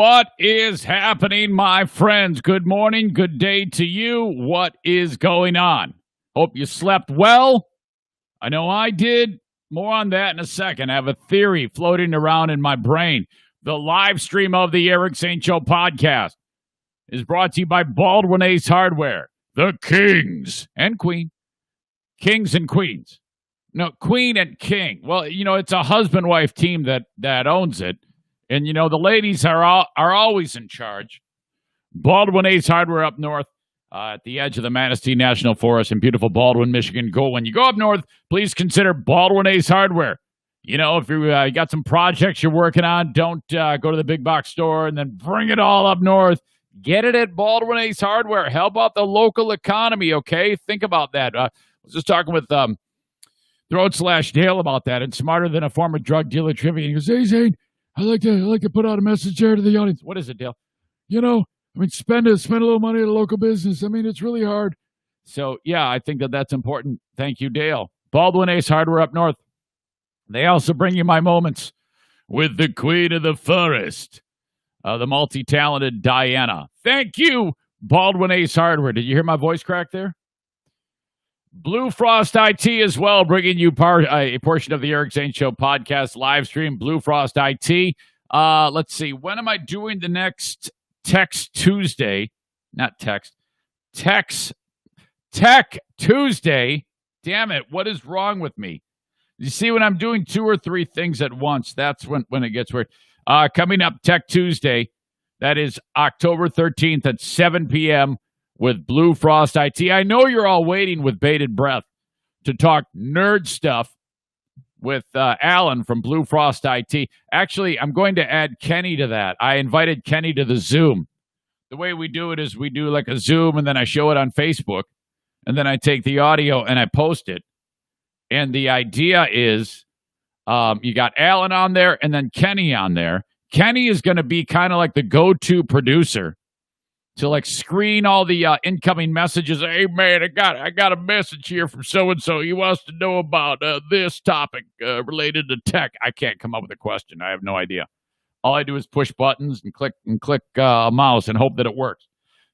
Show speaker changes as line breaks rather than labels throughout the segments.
What is happening, my friends? Good morning, good day to you. What is going on? Hope you slept well. I know I did. More on that in a second. I have a theory floating around in my brain. The live stream of the Eric Zane Show podcast is brought to you by Baldwin Ace Hardware, the kings and queen. Kings and queens. No, queen and king. Well, it's a husband-wife team that owns it. And, the ladies are always in charge. Baldwin Ace Hardware up north at the edge of the Manistee National Forest in beautiful Baldwin, Michigan. When you go up north, please consider Baldwin Ace Hardware. If you got some projects you're working on, don't go to the big box store and then bring it all up north. Get it at Baldwin Ace Hardware. Help out the local economy, okay? Think about that. I was just talking with Throat/Dale about that, and Smarter Than a Former Drug Dealer Trivia. He goes, hey, Zane, I like to put out a message there to the audience. What is it, Dale? Spend a little money at a local business. It's really hard. So, yeah, I think that's important. Thank you, Dale. Baldwin Ace Hardware up north. They also bring you my moments with the queen of the forest, the multi-talented Diana. Thank you, Baldwin Ace Hardware. Did you hear my voice crack there? Blue Frost IT as well, bringing you a portion of the Eric Zane Show podcast live stream. Blue Frost IT. Let's see. When am I doing the next Text Tuesday? Not text. Tech Tuesday. Damn it. What is wrong with me? You see, when I'm doing 2 or 3 things at once, that's when it gets weird. Coming up, Tech Tuesday. That is October 13th at 7 p.m. with Blue Frost IT. I know you're all waiting with bated breath to talk nerd stuff with Alan from Blue Frost IT. Actually, I'm going to add Kenny to that. I invited Kenny to the Zoom. The way we do it is we do like a Zoom, and then I show it on Facebook, and then I take the audio and I post it. And the idea is you got Alan on there and then Kenny on there. Kenny is going to be kind of like the go-to producer to screen all the incoming messages. Hey man, I got a message here from so-and-so. He wants to know about this topic related to tech. I can't come up with a question. I have no idea. All I do is push buttons and click a mouse and hope that it works.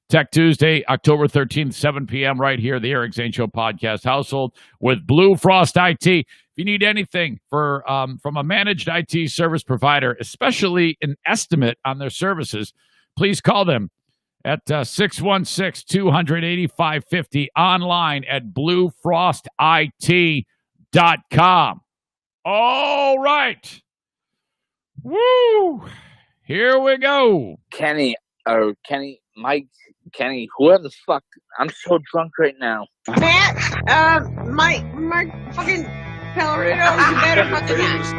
Tech Tuesday, October 13th, 7 p.m. right here, the Eric Zane Show podcast household with Blue Frost IT. If you need anything from a managed IT service provider, especially an estimate on their services, please call them at 616-200-8550, online at bluefrostit.com. All right. Woo! Here we go.
Kenny, whoever the fuck, I'm so drunk right now.
Matt, my fucking Pellerino, you better fucking ask.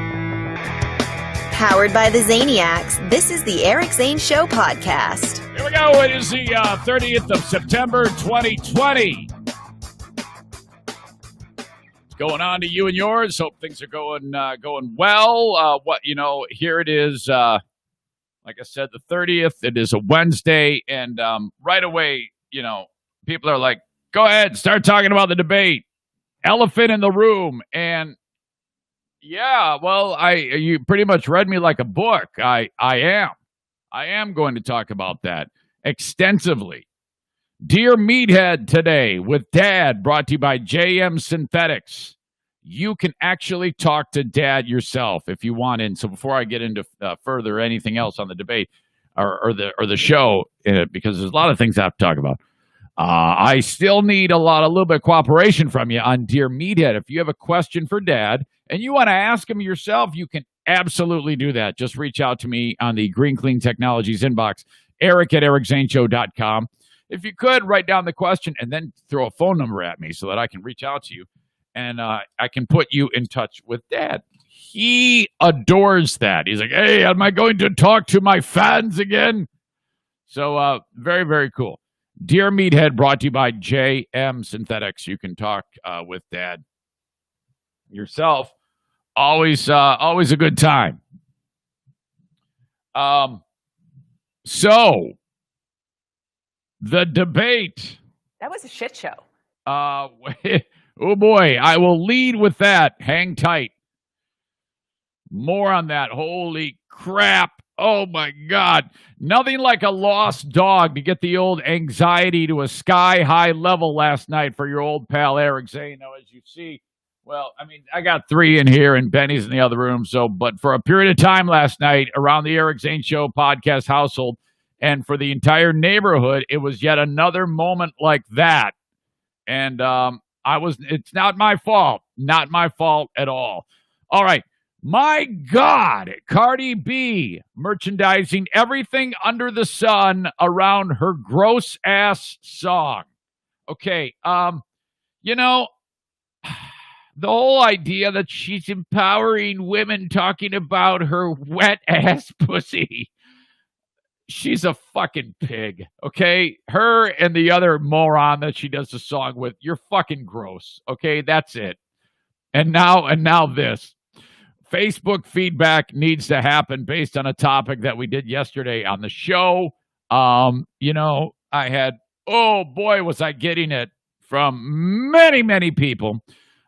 Powered by the Zaniacs, this is the Eric Zane Show podcast.
Here we go. It is the 30th of September, 2020. What's going on to you and yours? Hope things are going well. Here it is. Like I said, the 30th. It is a Wednesday, and right away, people are like, "Go ahead, start talking about the debate." Elephant in the room, and yeah, well, you pretty much read me like a book. I am going to talk about that extensively. Dear Meathead today with Dad, brought to you by JM Synthetics. You can actually talk to Dad yourself if you want in. So before I get into further anything else on the debate or the show, because there's a lot of things I have to talk about, I still need a little bit of cooperation from you on Dear Meathead. If you have a question for Dad and you want to ask him yourself, you can absolutely do that. Just reach out to me on the Green Clean Technologies inbox, eric@ericzaneshow.com. If you could, write down the question and then throw a phone number at me so that I can reach out to you. And I can put you in touch with Dad. He adores that. He's like, hey, am I going to talk to my fans again? So very, very cool. Dear Meathead, brought to you by JM Synthetics. You can talk with Dad yourself. Always a good time. So, the debate.
That was a shit show.
Oh boy, I will lead with that. Hang tight. More on that. Holy crap. Oh, my God. Nothing like a lost dog to get the old anxiety to a sky-high level last night for your old pal Eric Zane. Now, as you see, well, I mean, I got 3 in here and Benny's in the other room. But for a period of time last night around the Eric Zane Show podcast household and for the entire neighborhood, it was yet another moment like that. And it's not my fault. Not my fault at all. All right. My God, Cardi B merchandising everything under the sun around her gross ass song. Okay, you know, the whole idea that she's empowering women talking about her wet ass pussy. She's a fucking pig, okay? Her and the other moron that she does the song with, you're fucking gross, okay? That's it. And now this. Facebook feedback needs to happen based on a topic that we did yesterday on the show. I had, oh boy, was I getting it from many, many people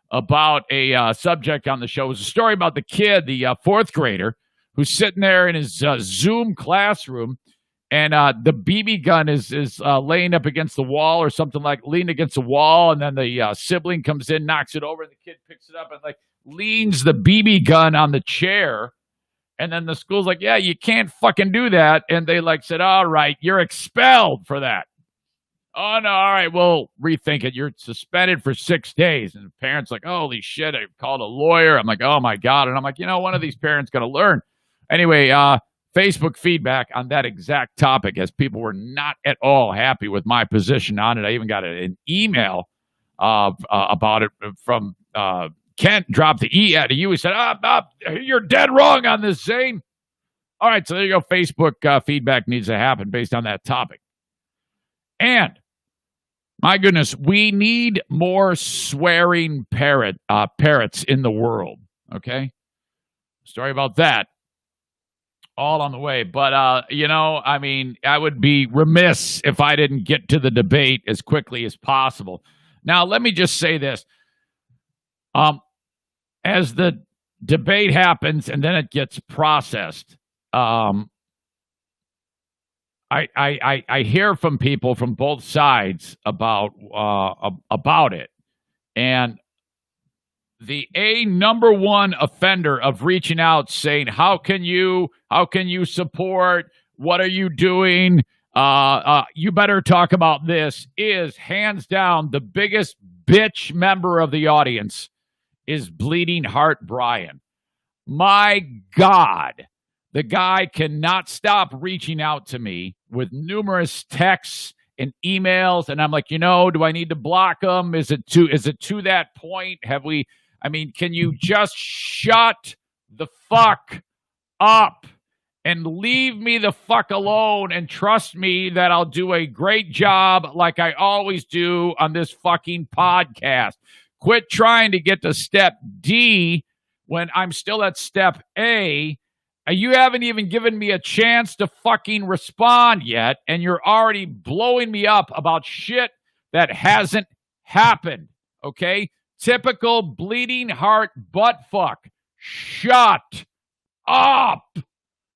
about a subject on the show. It was a story about the kid, the 4th grader, who's sitting there in his Zoom classroom, and the BB gun is laying up against the wall or something, like leaned against the wall, and then the sibling comes in, knocks it over, and the kid picks it up and leans the BB gun on the chair, and then the school's like, yeah, you can't fucking do that, and they said, all right, you're expelled for that. Oh, no, all right, we'll rethink it. You're suspended for 6 days. And the parents like, holy shit, I called a lawyer. I'm like, oh, my God. And I'm like, one of these parents going to learn. Anyway, Facebook feedback on that exact topic, as people were not at all happy with my position on it. I even got an email about it from Kent. Dropped the E out of you. He said, you're dead wrong on this, Zane. All right, so there you go. Facebook feedback needs to happen based on that topic. And, my goodness, we need more swearing parrots in the world, okay? Story about that. All on the way. But, I would be remiss if I didn't get to the debate as quickly as possible. Now, let me just say this. As the debate happens and then it gets processed, I hear from people from both sides about it, and the number one offender of reaching out saying, how can you support, what are you doing, you better talk about this, is hands down the biggest bitch member of the audience is Bleeding Heart Brian. My God, the guy cannot stop reaching out to me with numerous texts and emails, and I'm like, do I need to block him? Is it to that point? Can you just shut the fuck up and leave me the fuck alone and trust me that I'll do a great job like I always do on this fucking podcast? Quit trying to get to step D when I'm still at step A. You haven't even given me a chance to fucking respond yet, and you're already blowing me up about shit that hasn't happened, okay? Typical bleeding heart butt fuck. Shut up.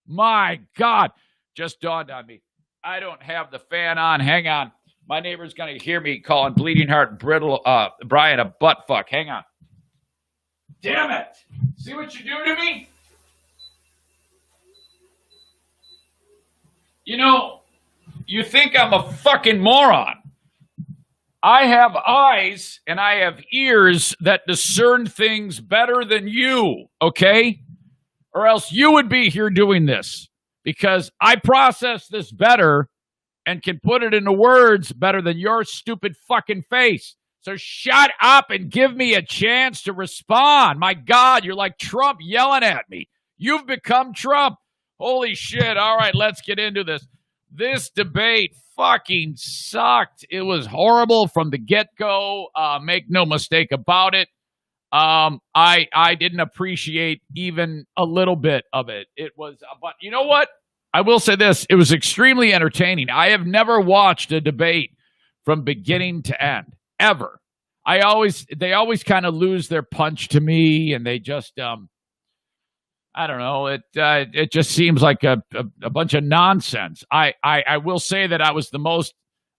My God. Just dawned on me. I don't have the fan on. Hang on. My neighbor's going to hear me calling Bleeding Heart Brian a butt fuck. Hang on. Damn it. See what you do to me? You think I'm a fucking moron. I have eyes and I have ears that discern things better than you, okay? Or else you would be here doing this, because I process this better and can put it into words better than your stupid fucking face. So shut up and give me a chance to respond. My God, you're like Trump yelling at me. You've become Trump. Holy shit. All right, let's get into this. This debate fucking sucked. It was horrible from the get-go. Make no mistake about it. I didn't appreciate even a little bit of it. It was, but you know what? I will say this. It was extremely entertaining. I have never watched a debate from beginning to end, ever. They always kind of lose their punch to me, and they just, I don't know. It just seems like a bunch of nonsense. I will say that I was the most.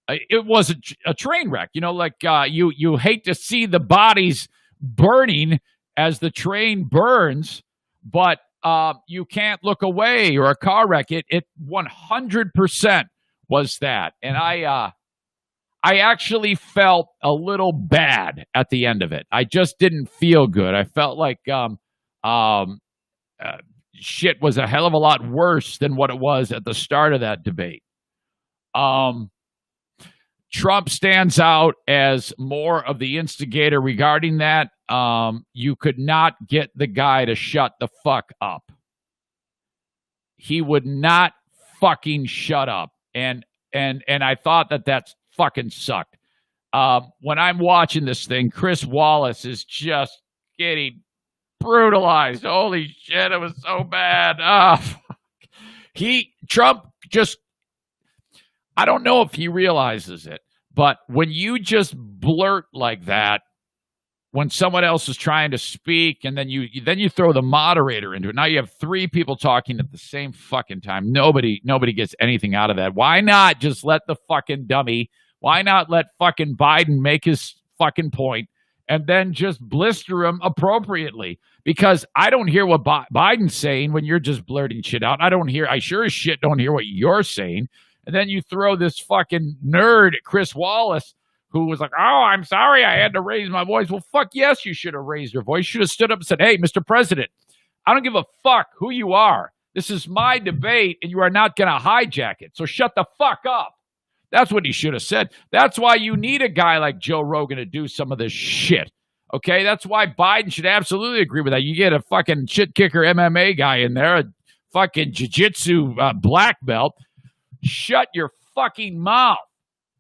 It was a train wreck. You know, like you hate to see the bodies burning as the train burns, but you can't look away, or a car wreck. It 100% was that, and I actually felt a little bad at the end of it. I just didn't feel good. I felt like shit was a hell of a lot worse than what it was at the start of that debate. Trump stands out as more of the instigator regarding that. You could not get the guy to shut the fuck up. He would not fucking shut up. And I thought that fucking sucked. When I'm watching this thing, Chris Wallace is just getting brutalized. Holy shit, it was so bad. Trump just, I don't know if he realizes it, but when you just blurt like that, when someone else is trying to speak, and then you throw the moderator into it. Now you have three people talking at the same fucking time. Nobody gets anything out of that. Why not just let the fucking dummy, why not let fucking Biden make his fucking point and then just blister him appropriately? Because I don't hear what Biden's saying when you're just blurting shit out. I sure as shit don't hear what you're saying. And then you throw this fucking nerd, Chris Wallace, who was like, oh, I'm sorry, I had to raise my voice. Well, fuck yes, you should have raised your voice. You should have stood up and said, hey, Mr. President, I don't give a fuck who you are. This is my debate, and you are not going to hijack it. So shut the fuck up. That's what he should have said. That's why you need a guy like Joe Rogan to do some of this shit. Okay? That's why Biden should absolutely agree with that. You get a fucking shit kicker MMA guy in there, a fucking jiu-jitsu black belt. Shut your fucking mouth.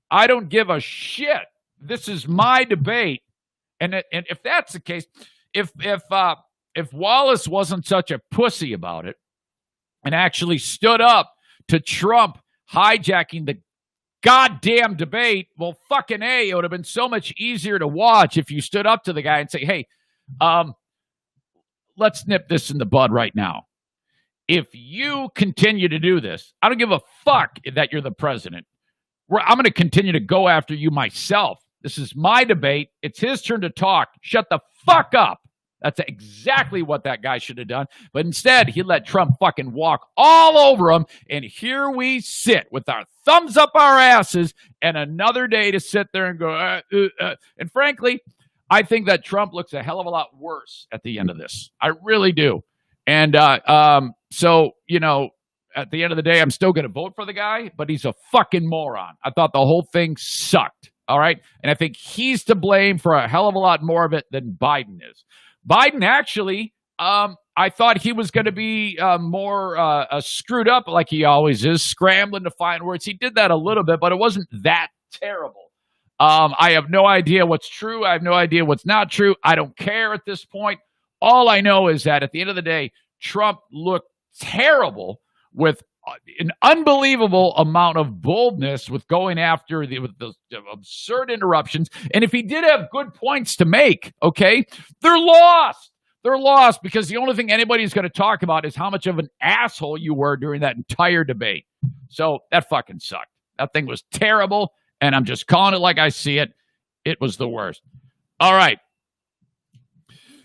I don't give a shit. This is my debate. And if that's the case, if Wallace wasn't such a pussy about it and actually stood up to Trump hijacking the goddamn debate, well, fucking A, it would have been so much easier to watch if you stood up to the guy and say, hey, let's nip this in the bud right now. If you continue to do this, I don't give a fuck that you're the president. I'm going to continue to go after you myself. This is my debate. It's his turn to talk. Shut the fuck up. That's exactly what that guy should have done. But instead, he let Trump fucking walk all over him. And here we sit with our thumbs up our asses and another day to sit there and go, And frankly, I think that Trump looks a hell of a lot worse at the end of this. I really do. And so, you know, at the end of the day, I'm still going to vote for the guy, but he's a fucking moron. I thought the whole thing sucked. All right. And I think he's to blame for a hell of a lot more of it than Biden is. Biden actually, I thought he was going to be more screwed up like he always is, scrambling to find words. He did that a little bit, but it wasn't that terrible. I have no idea what's true. I have no idea what's not true. I don't care at this point. All I know is that at the end of the day, Trump looked terrible with an unbelievable amount of boldness with going after with the absurd interruptions. And if he did have good points to make, okay, they're lost. They're lost because the only thing anybody's going to talk about is how much of an asshole you were during that entire debate. So that fucking sucked. That thing was terrible, and I'm just calling it like I see it. It was the worst. All right.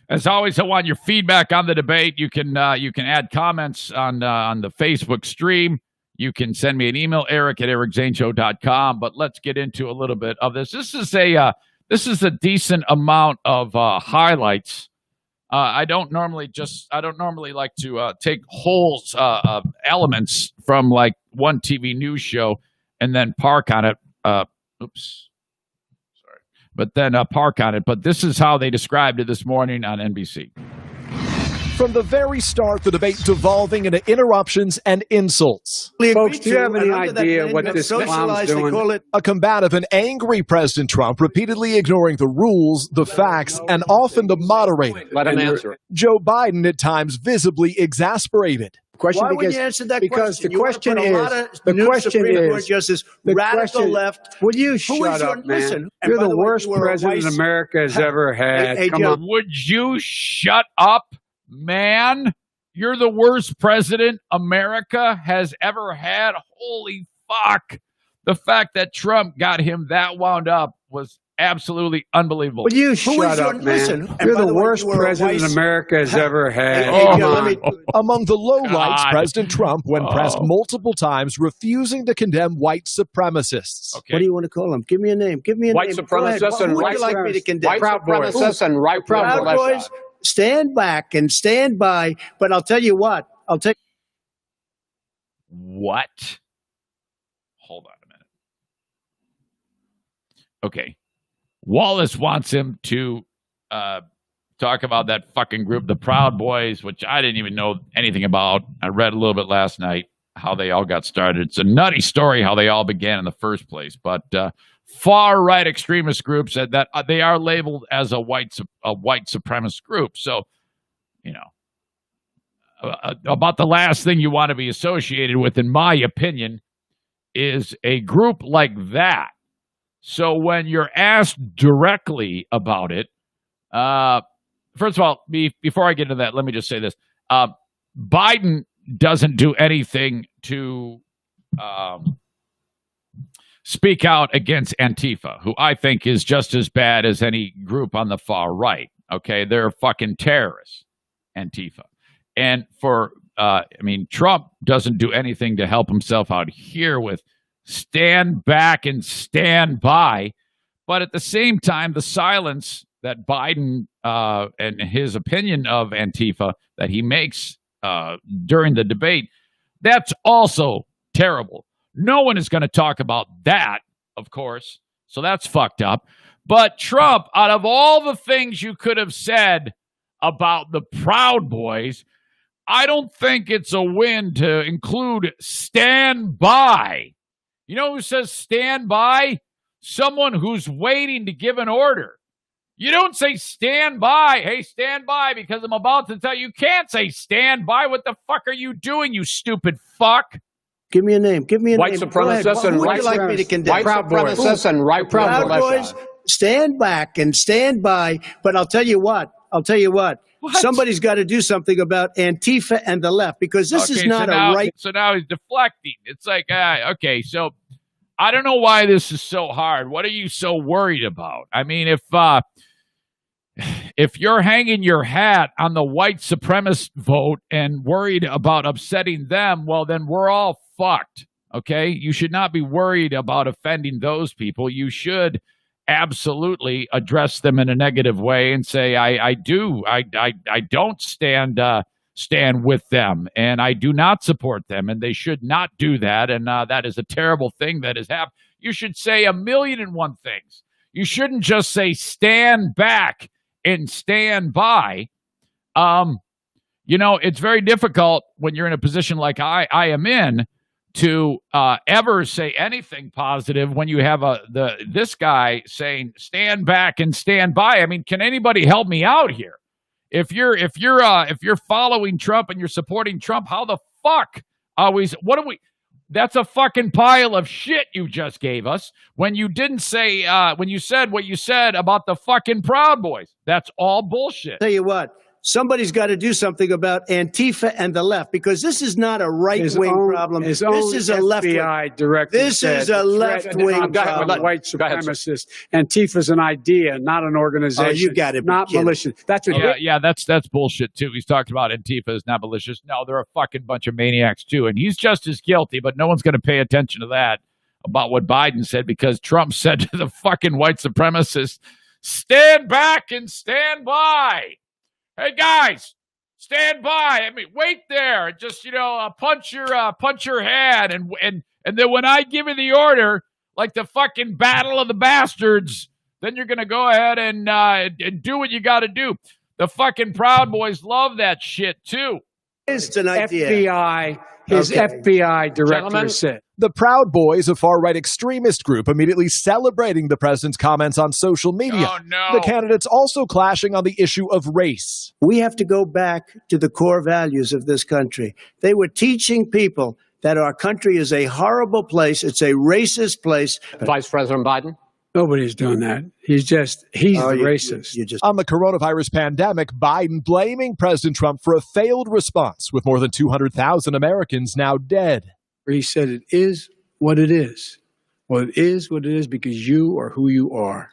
As always, I want your feedback on the debate. You can add comments on the Facebook stream. You can send me an email, eric@ericzaneshow.com. But let's get into a little bit of this. This is a decent amount of highlights. I don't normally like to take whole elements from like one TV news show and then park on it. But then park on it. But this is how they described it this morning on NBC.
From the very start, the debate devolving into interruptions and insults.
Folks, do you have any idea what this clown's doing?
A combative and angry President Trump repeatedly ignoring the rules, the facts, and often the moderator.
Let him answer it.
Joe Biden at times visibly exasperated.
Why would you answer that question? The question is,
Justice, radical left.
Will you shut up, man?
Listen,
You're the worst president America has ever had.
Come on. Would you shut up, man? you're the worst president America has ever had. Holy fuck. The fact that Trump got him that wound up was absolutely unbelievable.
Will you shut up, man?
Listen,
You're the worst president America has ever had.
Among the lowlights, President Trump, when pressed multiple times, refusing to condemn white supremacists.
What do you want to call them? Give me a name. Give me a
White
name.
supremacists and
white like me to condemn?
White supremacists and right
Proud Boys. Stand back and stand by. But I'll tell you what.
What? Hold on a minute. Okay. Wallace wants him to talk about that fucking group, the Proud Boys, which I didn't even know anything about. I read a little bit last night how they all got started. It's a nutty story how they all began in the first place. But far-right extremist groups that they are labeled as a white supremacist group. So, you know, about the last thing you want to be associated with, in my opinion, is a group like that. So when you're asked directly about it, first of all, before I get into that, let me just say this. Biden doesn't do anything to speak out against Antifa, who I think is just as bad as any group on the far right. Okay, they're fucking terrorists, Antifa. And Trump doesn't do anything to help himself out here with stand back and stand by. But at the same time, the silence that Biden and his opinion of Antifa that he makes during the debate, that's also terrible. No one is going to talk about that, of course. So that's fucked up. But Trump, out of all the things you could have said about the Proud Boys, I don't think it's a win to include stand by. You know who says stand by? Someone who's waiting to give an order. You don't say stand by. Hey, stand by because I'm about to tell you. You can't say stand by. What the fuck are you doing, you stupid fuck?
Give me a name. Give me a
white
name.
Supremacists and
white like me to condemn?
White supremacists and right
Proud Boys. Stand back and stand by. But I'll tell you what.
What?
Somebody's got to do something about Antifa and the left because this is not a right.
So now he's deflecting. It's like, okay, so I don't know why this is so hard. What are you so worried about? I mean, if you're hanging your hat on the white supremacist vote and worried about upsetting them, well, then we're all fucked, okay? You should not be worried about offending those people. You should absolutely address them in a negative way and say, I don't stand with them, and I do not support them, and they should not do that, and that is a terrible thing that has happened. You should say 1,000,001 things. You shouldn't just say stand back and stand by. It's very difficult when you're in a position like I am in to ever say anything positive when you have this guy saying stand back and stand by. I mean, can anybody help me out here? If you're following Trump and you're supporting Trump, how the fuck that's a fucking pile of shit you just gave us when you didn't say when you said what you said about the fucking Proud Boys. That's all bullshit.
Tell you what. Somebody's got to do something about Antifa and the left because this is not a right-wing problem. This is a left-wing. This is a left-wing problem.
White supremacists. Antifa's an idea, not an organization.
Oh, you got it.
Not malicious. That's what.
That's bullshit too. He's talked about Antifa is not malicious. No, they're a fucking bunch of maniacs too, and he's just as guilty. But no one's going to pay attention to that about what Biden said because Trump said to the fucking white supremacists, "Stand back and stand by." Hey guys, stand by. I mean, wait there. Just punch your head, and then when I give you the order, like the fucking Battle of the Bastards, then you're gonna go ahead and do what you got to do. The fucking Proud Boys love that shit too.
It's an idea.
FBI director said.
The Proud Boys, a far-right extremist group, immediately celebrating the president's comments on social media.
Oh, no.
The candidates also clashing on the issue of race.
We have to go back to the core values of this country. They were teaching people that our country is a horrible place. It's a racist place.
Vice President Biden? Nobody's doing that. He's the racist.
On the coronavirus pandemic, Biden blaming President Trump for a failed response with more than 200,000 Americans now dead.
He said it is what it is. Well, it is what it is because you are who you are.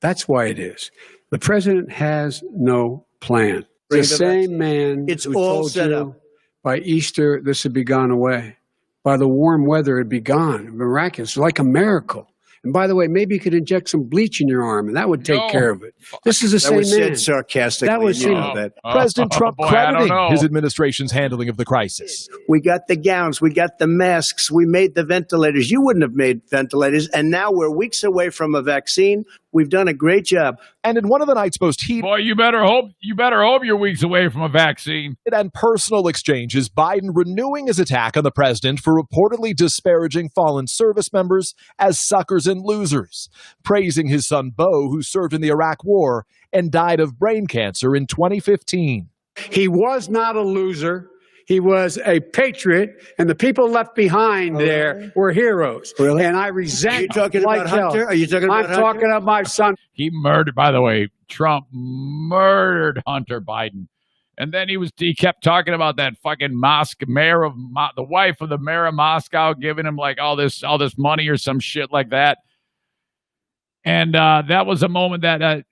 That's why it is. The president has no plan. The same man
It's
who
all
told
set
you
up.
by Easter this would be gone away. By the warm weather, it'd be gone. Miraculous, like a miracle. And by the way, maybe you could inject some bleach in your arm, and that would take care of it. This is the
That
same
was
man.
said sarcastically.
That was
you
said-
know that.
President Trump
boy, I don't
crediting
know.
his administration's handling of the crisis.
We got the gowns, we got the masks, we made the ventilators. You wouldn't have made ventilators, and now we're weeks away from a vaccine. We've done a great job.
And in one of the night's most heated
Boy, you better hope you're weeks away from a vaccine.
and personal exchanges, Biden renewing his attack on the president for reportedly disparaging fallen service members as suckers and losers, praising his son Beau, who served in the Iraq War and died of brain cancer in 2015.
He was not a loser. He was a patriot, and the people left behind there were heroes.
Really?
And I resent.
Are you talking
like
about
hell.
Hunter? Are you talking about
I'm
Hunter?
talking about my son.
He murdered, by the way, Trump murdered Hunter Biden. And then he kept talking about that fucking the wife of the mayor of Moscow giving him like all this money or some shit like that. And that was a moment that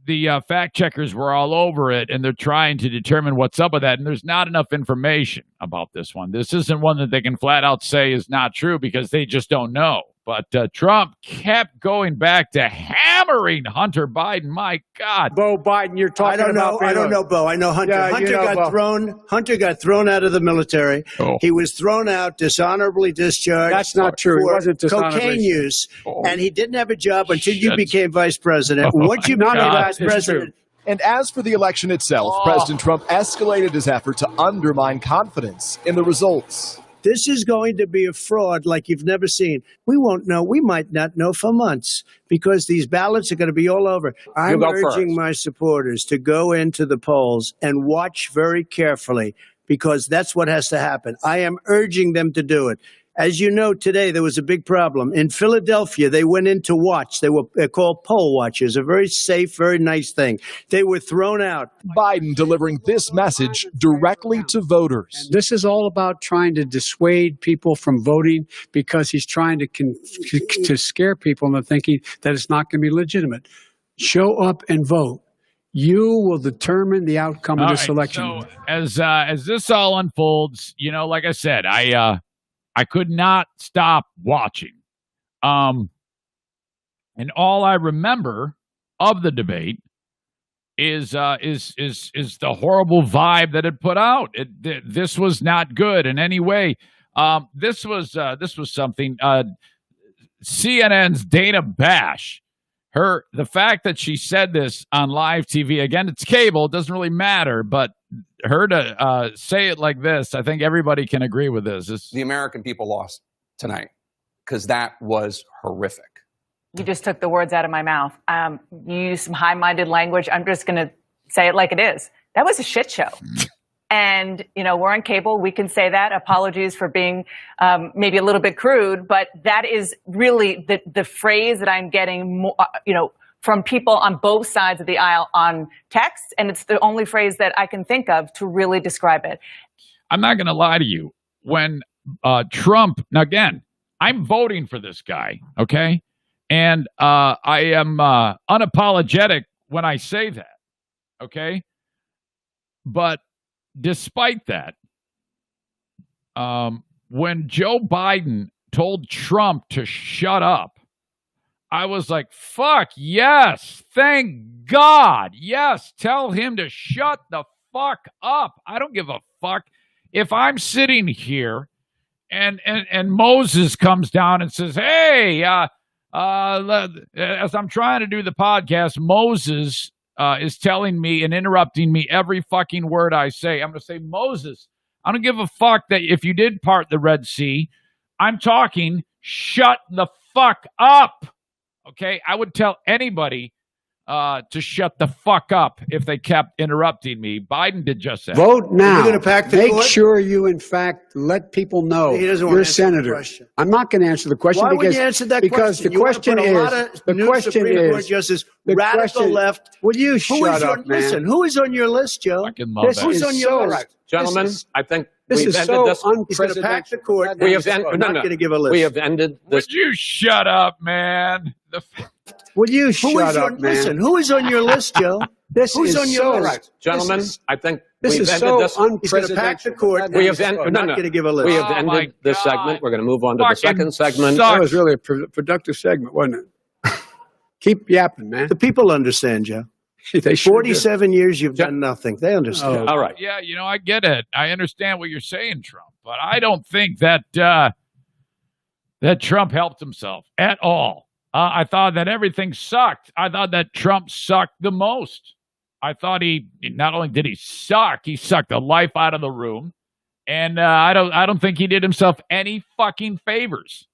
the fact checkers were all over it, and they're trying to determine what's up with that. And there's not enough information about this one. This isn't one that they can flat out say is not true because they just don't know. But Trump kept going back to hammering Hunter Biden. My God.
Beau Biden, you're talking about.
I don't know, Beau. I know Hunter.
Yeah,
Hunter got thrown out of the military.
Oh.
He was thrown out, dishonorably discharged.
That's not true. He
For
wasn't dishonorably.
cocaine use,
Oh.
and he didn't have a job until you
Shit.
became vice president.
Oh,
Once you
my
became
God.
vice
It's
president,
And as for the election itself, President Trump escalated his effort to undermine confidence in the results.
this is going to be a fraud like you've never seen. We won't know. We might not know for months because these ballots are going to be all over. I'm urging my supporters to go into the polls and watch very carefully because that's what has to happen. I am urging them to do it. As you know, today there was a big problem. In Philadelphia, they went in to watch. They're called poll watchers, a very safe, very nice thing. They were thrown out.
Biden delivering this message directly to voters.
This is all about trying to dissuade people from voting because he's trying to scare people into thinking that it's not going to be legitimate. Show up and vote. You will determine the outcome of this election.
So as this all unfolds, like I said, I could not stop watching. And all I remember of the debate is the horrible vibe that it put out. This was not good in any way. This was something. CNN's Dana Bash. The fact that she said this on live TV, again, it's cable, it doesn't really matter, but her to say it like this, I think everybody can agree with this.
The American people lost tonight because that was horrific.
You just took the words out of my mouth. You used some high-minded language. I'm just going to say it like it is. That was a shit show. And, we're on cable. We can say that. Apologies for being maybe a little bit crude, but that is really the phrase that I'm getting, from people on both sides of the aisle on text. And it's the only phrase that I can think of to really describe it.
I'm not going to lie to you. When Trump, now again, I'm voting for this guy, okay? And I am unapologetic when I say that, okay? But despite that, when Joe Biden told Trump to shut up, I was like, fuck, yes, thank God. Yes, tell him to shut the fuck up. I don't give a fuck. If I'm sitting here and Moses comes down and says, hey, as I'm trying to do the podcast, Moses is telling me and interrupting me every fucking word I say. I'm going to say, Moses, I don't give a fuck that if you did part the Red Sea, I'm talking, shut the fuck up. Okay, I would tell anybody to shut the fuck up if they kept interrupting me. Biden did just that.
Vote now.
You're gonna pack the
Make
court?
sure you, in fact, let people know
He doesn't want
you're a
to answer the
senator.
question.
I'm not going to answer the question
Why
because
would you answer that
because
question?
the question
you want to put a lot of
the
new
question
Supreme Court
is
justice,
the
radical
question-
left.
Will you
Who
shut
is
up,
on,
man?
listen, who is on your list, Joe?
Fucking love
This
that.
Who's
is
on your
so
list?
Gentlemen, I think
This
we've
is
ended
so
this.
He's going to pack the court.
We have
I'm not going to give a list.
We have ended this.
Would you shut up, man?
Will you
Who
shut
is
up,
on,
man?
listen, who is on your list, Joe?
This
Who's
is
on your
so
list?
Gentlemen, I think
This
we've
is
ended
so
this.
He's going to pack the court.
We have
I'm not going to give a list.
We have
Oh, my
ended this
God.
segment. We're going to move on to the
Fucking
second segment.
sucks.
That was really a productive segment, wasn't it? Keep yapping, man.
The people understand, Joe.
They sure do.
47 years, you've done nothing. They understand.
All right.
Yeah, I get it. I understand what you're saying, Trump, but I don't think that that Trump helped himself at all. I thought that everything sucked. I thought that Trump sucked the most. I thought he not only did he sucked the life out of the room, and I don't think he did himself any fucking favors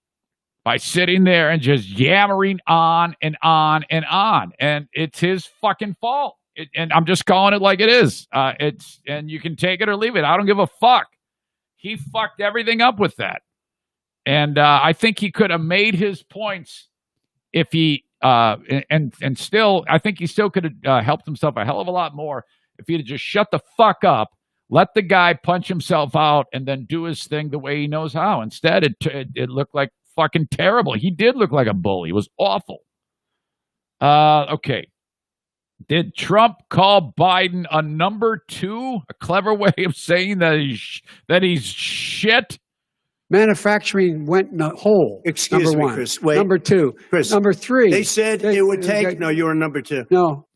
by sitting there and just yammering on and on and on. And it's his fucking fault. And I'm just calling it like it is. And you can take it or leave it. I don't give a fuck. He fucked everything up with that. And I think he could have made his points if he and still, I think he still could have helped himself a hell of a lot more if he'd have just shut the fuck up, let the guy punch himself out, and then do his thing the way he knows how. Instead, it looked like fucking terrible. He did look like a bully. It was awful. Okay. Did Trump call Biden a number two? A clever way of saying that he's shit?
Manufacturing went in a hole.
Excuse
number
me,
one.
Chris. Wait.
Number two.
Chris,
Number three.
They said it would take. No, you were number two.
No.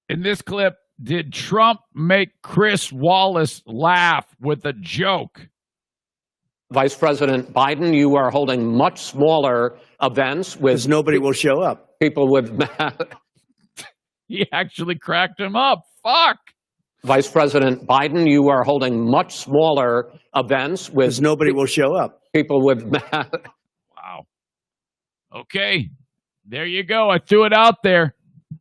In this clip, did Trump make Chris Wallace laugh with a joke?
Vice President Biden, you are holding much smaller events with
Because nobody will show up.
people with.
He actually cracked him up. Fuck.
Vice President Biden, you are holding much smaller events with
Because nobody will show up.
people with.
Wow. Okay. There you go. I threw it out there.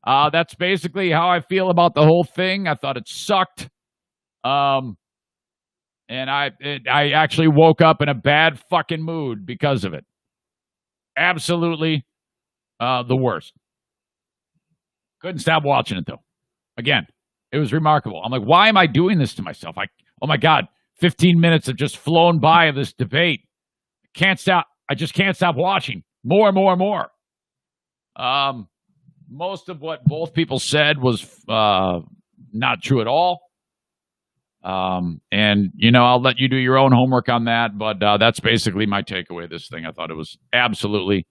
That's basically how I feel about the whole thing. I thought it sucked. And I actually woke up in a bad fucking mood because of it. Absolutely the worst. Couldn't stop watching it, though. Again, it was remarkable. I'm like, why am I doing this to myself? Oh, my God, 15 minutes have just flown by of this debate. Can't stop. I just can't stop watching. More and more and more. Most of what both people said was not true at all. And, I'll let you do your own homework on that, but that's basically my takeaway of this thing. I thought it was absolutely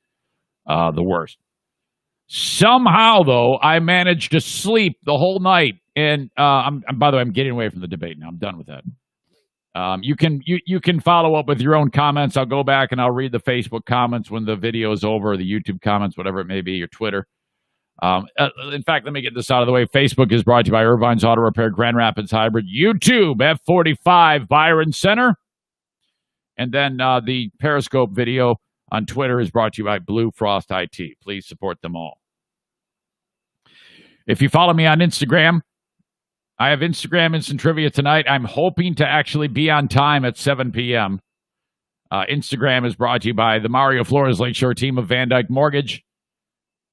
the worst. Somehow, though, I managed to sleep the whole night. And by the way, I'm getting away from the debate now. I'm done with that. You can follow up with your own comments. I'll go back and I'll read the Facebook comments when the video is over, or the YouTube comments, whatever it may be, your Twitter. In fact, let me get this out of the way. Facebook is brought to you by Irvine's Auto Repair, Grand Rapids Hybrid, YouTube, F45, Byron Center. And then the Periscope video on Twitter is brought to you by Blue Frost IT. Please support them all. If you follow me on Instagram, I have Instagram Instant Trivia tonight. I'm hoping to actually be on time at 7 p.m. Instagram is brought to you by the Mario Flores Lakeshore team of Van Dyke Mortgage.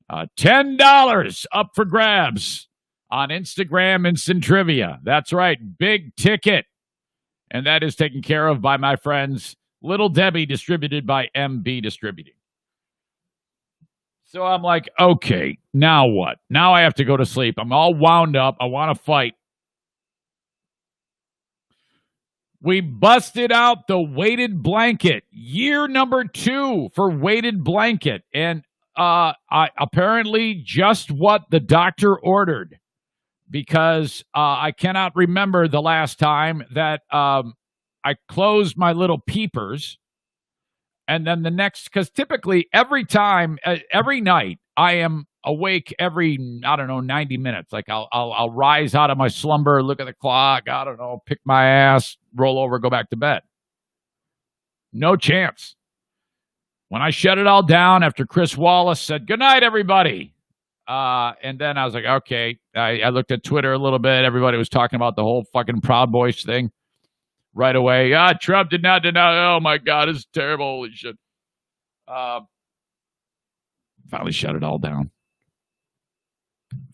$10 up for grabs on Instagram Instant Trivia. That's right, big ticket. And that is taken care of by my friends Little Debbie, distributed by MB Distributing. So I'm like, okay, now what? Now I have to go to sleep. I'm all wound up. I want to fight. We busted out the weighted blanket. Year number 2 for weighted blanket. And apparently just what the doctor ordered, because I cannot remember the last time that I closed my little peepers, and then the next, because typically every night I am awake every 90 minutes. Like I'll rise out of my slumber, look at the clock, pick my ass, roll over, go back to bed. No chance. when I shut it all down after Chris Wallace said, good night, everybody. And then I was like, okay. I looked at Twitter a little bit. Everybody was talking about the whole fucking Proud Boys thing right away. Trump did not deny. Oh, my God, it's terrible. Holy shit. Finally shut it all down.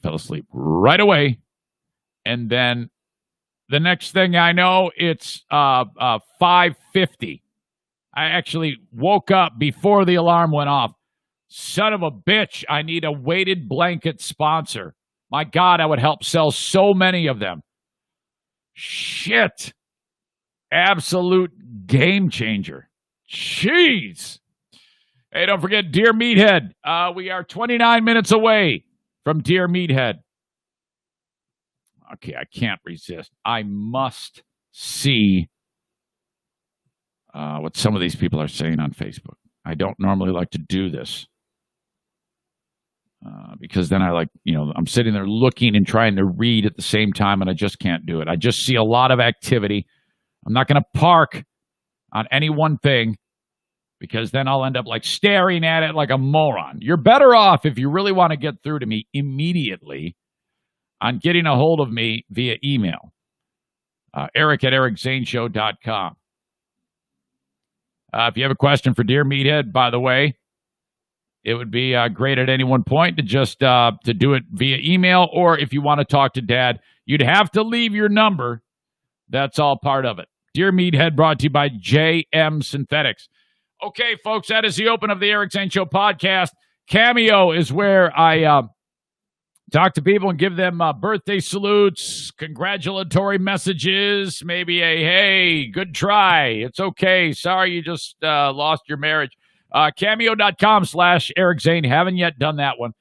Fell asleep right away. And then the next thing I know, it's 5:50. I actually woke up before the alarm went off. Son of a bitch, I need a weighted blanket sponsor. My God, I would help sell so many of them. Shit. Absolute game changer. Jeez. Hey, don't forget Dear Meathead. We are 29 minutes away from Dear Meathead. Okay, I can't resist. I must see what some of these people are saying on Facebook. I don't normally like to do this because then I'm sitting there looking and trying to read at the same time, and I just can't do it. I just see a lot of activity. I'm not going to park on any one thing because then I'll end up staring at it like a moron. You're better off if you really want to get through to me immediately on getting a hold of me via email. Eric@ericzaneshow.com. If you have a question for Dear Meathead, by the way, it would be great at any one point to just to do it via email, or if you want to talk to Dad, you'd have to leave your number. That's all part of it. Dear Meathead, brought to you by JM Synthetics. Okay, folks, that is the open of the Eric Zane Show podcast. Cameo is where I talk to people and give them birthday salutes, congratulatory messages, maybe a, hey, good try. It's okay. Sorry you just lost your marriage. Cameo.com/Eric Zane. Haven't yet done that one.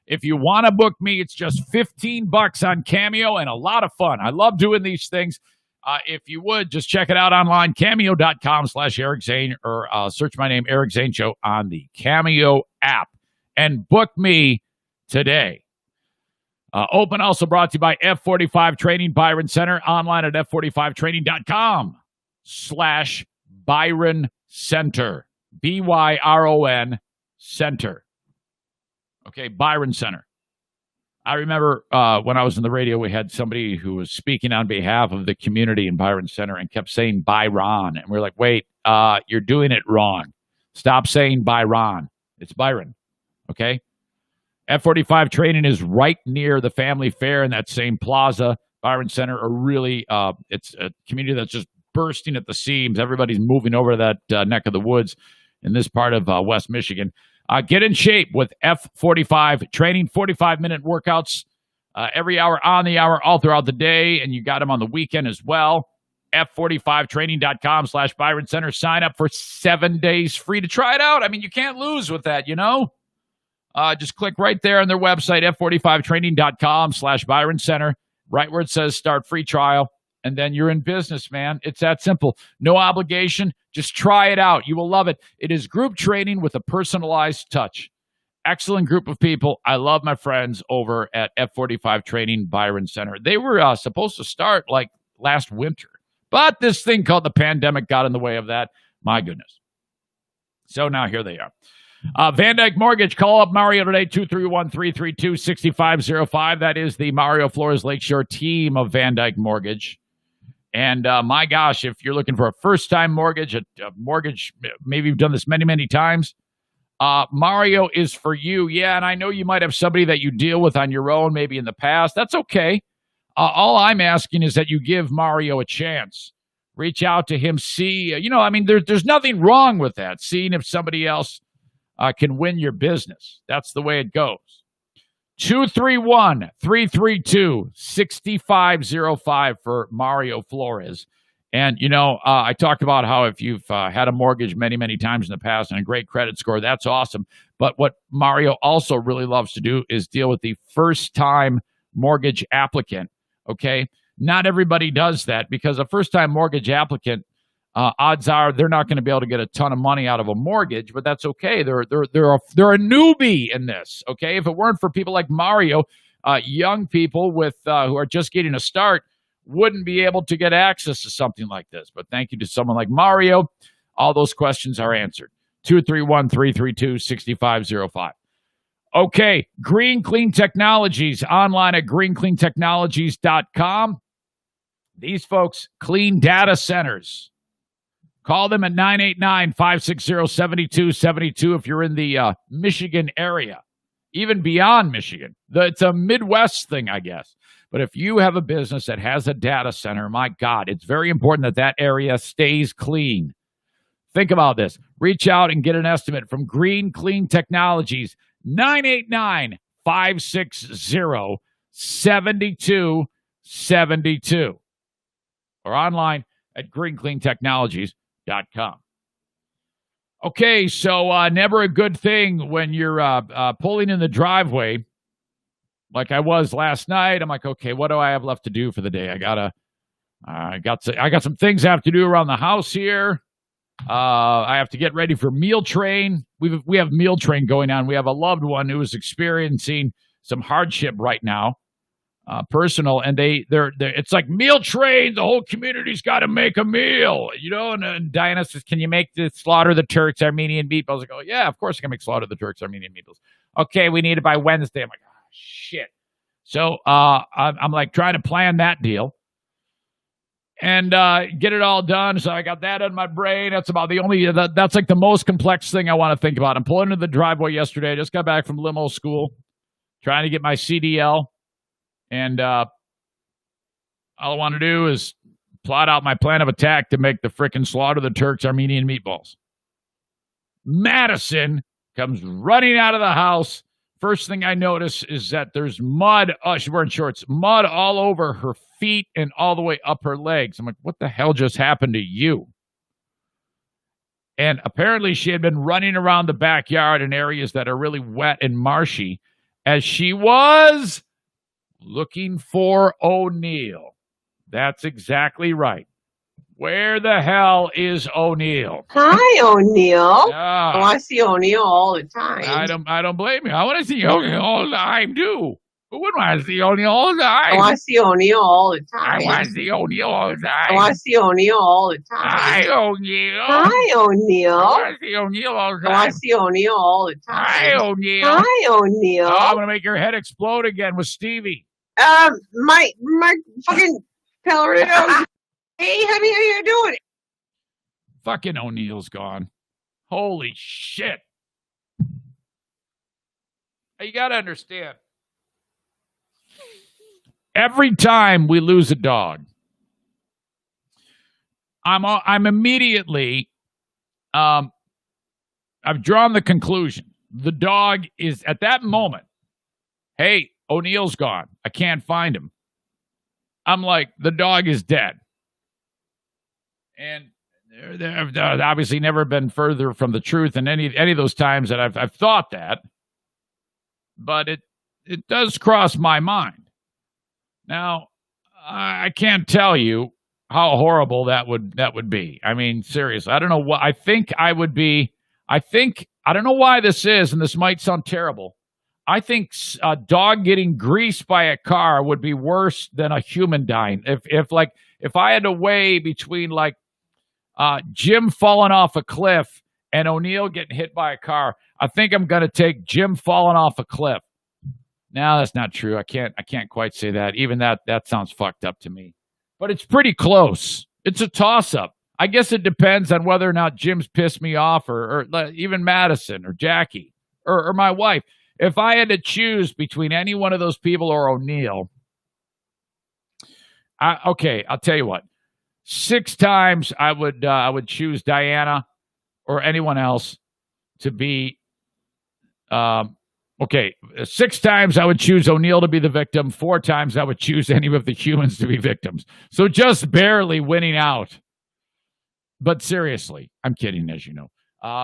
If you want to book me, it's just $15 on Cameo and a lot of fun. I love doing these things. If you would, just check it out online, cameo.com/Eric Zane, or search my name, Eric Zane Show, on the Cameo app and book me today. Open also brought to you by F45 Training Byron Center, online at F45training.com/Byron Center. BYRON Center. Okay, Byron Center. I remember when I was in the radio, we had somebody who was speaking on behalf of the community in Byron Center and kept saying Byron. And we're like, wait, you're doing it wrong. Stop saying Byron. It's Byron. Okay? F45 Training is right near the Family Fair in that same plaza. Byron Center are really, it's a community that's just bursting at the seams. Everybody's moving over to that neck of the woods in this part of West Michigan. Get in shape with F45 Training, 45-minute workouts every hour, on the hour, all throughout the day, and you got them on the weekend as well. F45training.com/Byron Center. Sign up for 7 days free to try it out. I mean, you can't lose with that, you know? Just click right there on their website, F45training.com/Byron Center, right where it says start free trial, and then you're in business, man. It's that simple. No obligation. Just try it out. You will love it. It is group training with a personalized touch. Excellent group of people. I love my friends over at F45 Training Byron Center. They were supposed to start last winter, but this thing called the pandemic got in the way of that. My goodness. So now here they are. Van Dyke Mortgage, call up Mario today, 231-332-6505. That is the Mario Flores Lakeshore team of Van Dyke Mortgage. And my gosh, if you're looking for a first-time mortgage, a mortgage, maybe you've done this many, many times, Mario is for you. Yeah, and I know you might have somebody that you deal with on your own, maybe in the past. That's okay. All I'm asking is that you give Mario a chance. Reach out to him, see, there's nothing wrong with that, seeing if somebody else can win your business. That's the way it goes. 231-332-6505 for Mario Flores. And, I talked about how if you've had a mortgage many, many times in the past and a great credit score, that's awesome. But what Mario also really loves to do is deal with the first-time mortgage applicant, okay? Not everybody does that because a first-time mortgage applicant, odds are they're not going to be able to get a ton of money out of a mortgage, but that's okay. They're a newbie in this, okay? If it weren't for people like Mario, young people with who are just getting a start wouldn't be able to get access to something like this. But thank you to someone like Mario, all those questions are answered. 231-332-6505. Okay, Green Clean Technologies, online at greencleantechnologies.com. These folks clean data centers. Call them at 989-560-7272 if you're in the Michigan area, even beyond Michigan. It's a Midwest thing, I guess. But if you have a business that has a data center, my God, it's very important that that area stays clean. Think about this. Reach out and get an estimate from Green Clean Technologies, 989-560-7272, or online at greencleantechnologies.com. Okay, so never a good thing when you're pulling in the driveway like I was last night. I'm like, okay, what do I have left to do for the day? I got some things I have to do around the house here. I have to get ready for meal train. We have meal train going on. We have a loved one who is experiencing some hardship right now, personal, and they're it's like meal train. The whole community's got to make a meal, And Diana says, "Can you make the slaughter the Turks Armenian meatballs?" I go, "Yeah, of course I can make slaughter the Turks Armenian meatballs." Okay, we need it by Wednesday. I'm like, oh, shit. So I'm like trying to plan that deal and get it all done. So I got that in my brain. That's about the only, that's like the most complex thing I want to think about. I'm pulling into the driveway yesterday. I just got back from limo school, trying to get my CDL. And all I want to do is plot out my plan of attack to make the frickin' slaughter the Turks Armenian meatballs. Madison comes running out of the house. First thing I notice is that there's mud. Oh, she's wearing shorts. Mud all over her feet and all the way up her legs. I'm like, what the hell just happened to you? And apparently she had been running around the backyard in areas that are really wet and marshy as she was looking for O'Neill. That's exactly right. Where the hell is O'Neill?
Hi, O'Neill.
Yeah.
Oh, I see O'Neill all the time.
I don't blame you. I want to see O'Neill all the time, too. Who wouldn't want to see O'Neill all the time?
Oh, I see O'Neill all the time.
I want to see O'Neill all the time.
Oh, I see O'Neill all the time.
Hi, O'Neill.
Hi, O'Neill.
I want to see O'Neill all the time.
Oh, I see O'Neill all the time.
Hi, O'Neill.
Hi, O'Neill.
Oh, I'm going to make your head explode again with Stevie.
My fucking Pellerino. Hey, honey, how you doing?
Fucking O'Neill's gone. Holy shit. You got to understand. Every time we lose a dog, I'm immediately, I've drawn the conclusion. The dog is, at that moment, hey, O'Neill's gone. I can't find him. I'm like, the dog is dead. And they've obviously never been further from the truth in any of those times that I've thought that. But it does cross my mind. Now, I can't tell you how horrible that would be. I mean, seriously, I don't know what I think I would be. I don't know why this is, and this might sound terrible. I think a dog getting greased by a car would be worse than a human dying. If I had to weigh between Jim falling off a cliff and O'Neill getting hit by a car, I think I'm going to take Jim falling off a cliff. No, that's not true. I can't quite say that. Even that sounds fucked up to me. But it's pretty close. It's a toss-up. I guess it depends on whether or not Jim's pissed me off or even Madison or Jackie or my wife. If I had to choose between any one of those people or O'Neill, I'll tell you what. 6 times I would choose Diana or anyone else to be 6 times I would choose O'Neill to be the victim. 4 times I would choose any of the humans to be victims. So just barely winning out. But seriously, I'm kidding, as you know.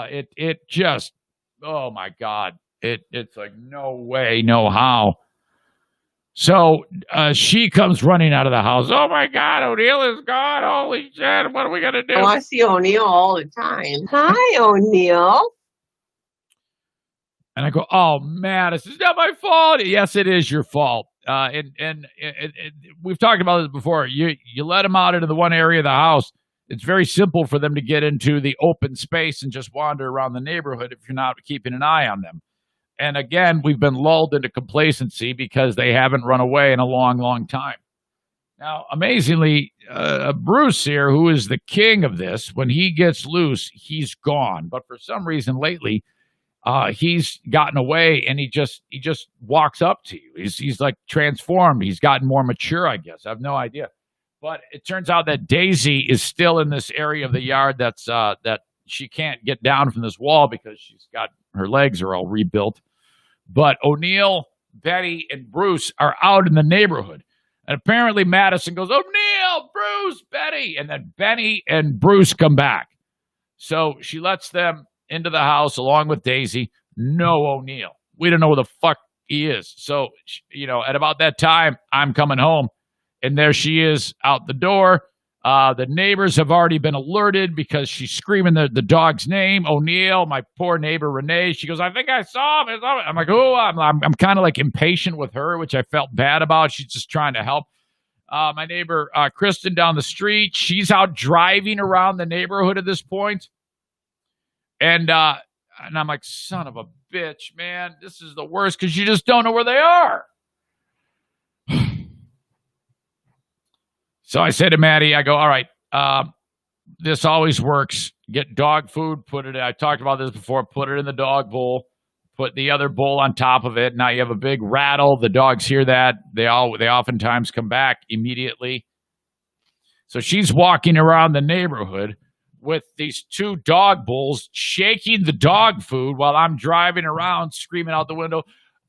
It just, oh my God. It's like, no way, no how. So she comes running out of the house. Oh my God, O'Neill is gone. Holy shit, what are we going to do?
Oh, I see O'Neill all the time. Hi, O'Neill.
And I go, oh, man, this is not my fault. Yes, it is your fault. And we've talked about this before. You let him out into the one area of the house, it's very simple for them to get into the open space and just wander around the neighborhood if you're not keeping an eye on them. And again, we've been lulled into complacency because they haven't run away in a long, long time. Now, amazingly, Bruce here, who is the king of this, when he gets loose, he's gone. But for some reason lately, he's gotten away, and he just walks up to you. He's like transformed. He's gotten more mature, I guess. I have no idea. But it turns out that Daisy is still in this area of the yard that she can't get down from this wall because her legs are all rebuilt. But O'Neill, Betty, and Bruce are out in the neighborhood. And apparently Madison goes, O'Neill, Bruce, Betty. And then Benny and Bruce come back. So she lets them into the house along with Daisy. No O'Neill. We don't know where the fuck he is. So, at about that time, I'm coming home. And there she is out the door. The neighbors have already been alerted because she's screaming the dog's name, O'Neill, my poor neighbor, Renee. She goes, I think I saw him. I'm like, oh, I'm kind of like impatient with her, which I felt bad about. She's just trying to help. My neighbor, Kristen, down the street, she's out driving around the neighborhood at this point. And I'm like, son of a bitch, man, this is the worst because you just don't know where they are. So I said to Maddie, I go, all right, this always works. Get dog food, I talked about this before, put it in the dog bowl, put the other bowl on top of it. Now you have a big rattle. The dogs hear that. They oftentimes come back immediately. So she's walking around the neighborhood with these two dog bowls, shaking the dog food while I'm driving around, screaming out the window,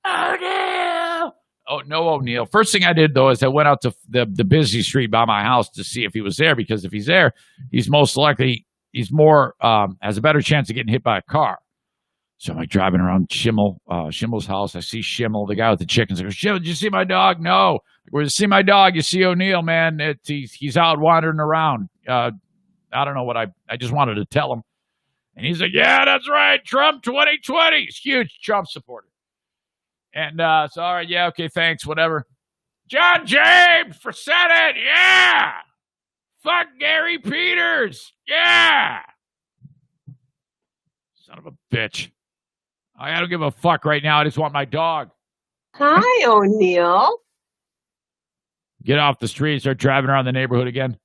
O'Neill! Oh, no O'Neill. First thing I did, though, is I went out to the busy street by my house to see if he was there, because if he's there, has a better chance of getting hit by a car. So I'm like driving around Schimmel's house. I see Schimmel, the guy with the chickens. I go, Schimmel, did you see my dog? No. Where you see my dog? You see O'Neill, man. He's out wandering around. I don't know what I just wanted to tell him. And he's like, yeah, that's right. Trump 2020. He's a huge Trump supporter. And so, all right, yeah, okay, thanks, whatever. John James for Senate, yeah. Fuck Gary Peters, yeah. Son of a bitch. I don't give a fuck right now. I just want my dog.
Hi, O'Neill.
Get off the street, start driving around the neighborhood again.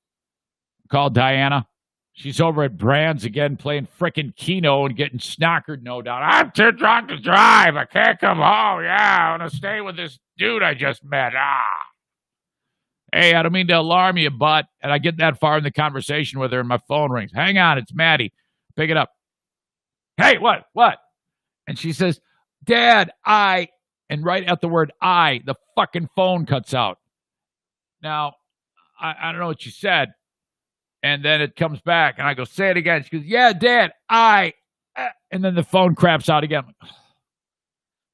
Call Diana. She's over at Brand's again playing frickin' Keno and getting snockered, no doubt. I'm too drunk to drive. I can't come home. Yeah, I want to stay with this dude I just met. Hey, I don't mean to alarm you, but... And I get that far in the conversation with her and my phone rings. Hang on, it's Maddie. Pick it up. Hey, what? And she says, Dad, and right at the word I, the fucking phone cuts out. Now, I don't know what she said. And then it comes back, and I go, say it again. She goes, yeah, Dad, and then the phone craps out again.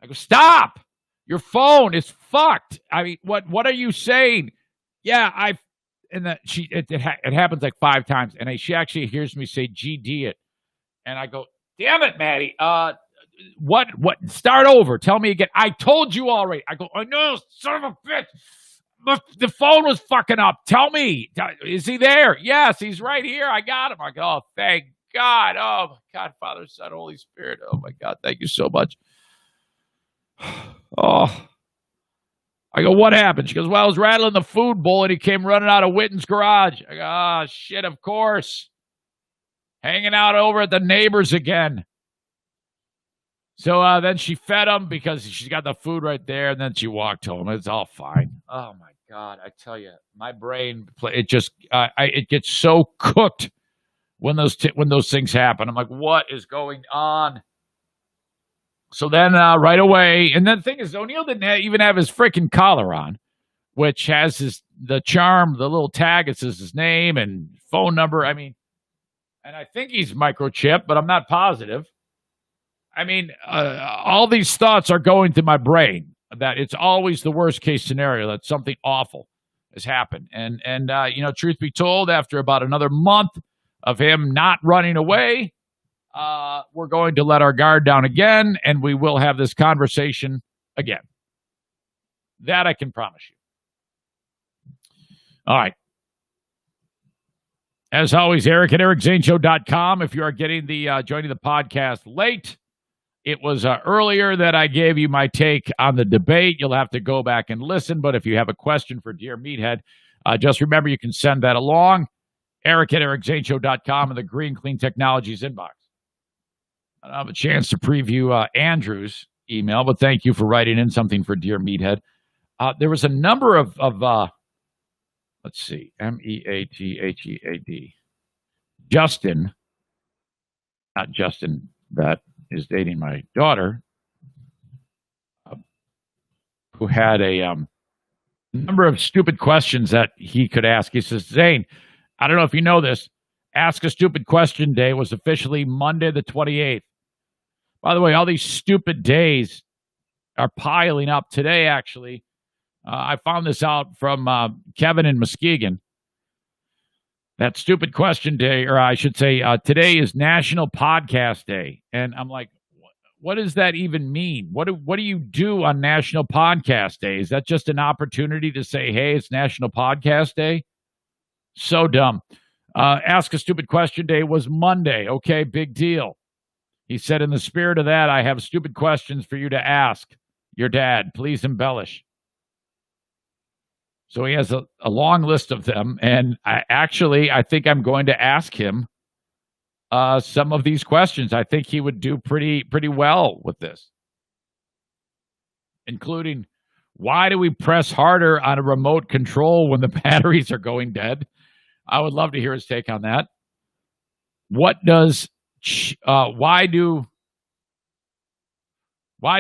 I go, stop! Your phone is fucked. I mean, what are you saying? Yeah, and then it happens like 5 times, and she actually hears me say GD it. And I go, damn it, Maddie. What? Start over. Tell me again. I told you already. I go, oh, no, son of a bitch. The phone was fucking up. Tell me. Is he there? Yes, he's right here. I got him. I go, oh, thank God. Oh, my God, Father, Son, Holy Spirit. Oh, my God, thank you so much. Oh. I go, what happened? She goes, well, I was rattling the food bowl, and he came running out of Witten's garage. I go, oh, shit, of course. Hanging out over at the neighbors again. So then she fed him because she's got the food right there, and then she walked home. It's all fine. Oh, my God. I tell you, my brain, it gets so cooked when those things happen. I'm like, what is going on? So then right away, and then the thing is, O'Neill didn't even have his freaking collar on, which has the charm, the little tag. It says his name and phone number. I mean, and I think he's microchipped, but I'm not positive. I mean, all these thoughts are going through my brain that it's always the worst case scenario, that something awful has happened. And truth be told, after about another month of him not running away, we're going to let our guard down again, and we will have this conversation again. That I can promise you. All right. As always, Eric at ericzaneshow.com. If you are getting the joining the podcast late, it was earlier that I gave you my take on the debate. You'll have to go back and listen. But if you have a question for Dear Meathead, just remember you can send that along. Eric at ericzaneshow.com in the Green Clean Technologies inbox. I don't have a chance to preview Andrew's email, but thank you for writing in something for Dear Meathead. There was a number of let's see, Meathead. Justin, not Justin, that is dating my daughter, who had a number of stupid questions that he could ask. He says, Zane, I don't know if you know this, Ask a Stupid Question Day was officially Monday the 28th. By the way, all these stupid days are piling up. Today, actually, I found this out from Kevin in Muskegon. That Stupid Question Day, or I should say, today is National Podcast Day. And I'm like, what does that even mean? What do you do on National Podcast Day? Is that just an opportunity to say, hey, it's National Podcast Day? So dumb. Ask a Stupid Question Day was Monday. Okay, big deal. He said, in the spirit of that, I have stupid questions for you to ask your dad. Please embellish. So he has a long list of them, and I think I'm going to ask him some of these questions. I think he would do pretty well with this, including, why do we press harder on a remote control when the batteries are going dead? I would love to hear his take on that. What does why do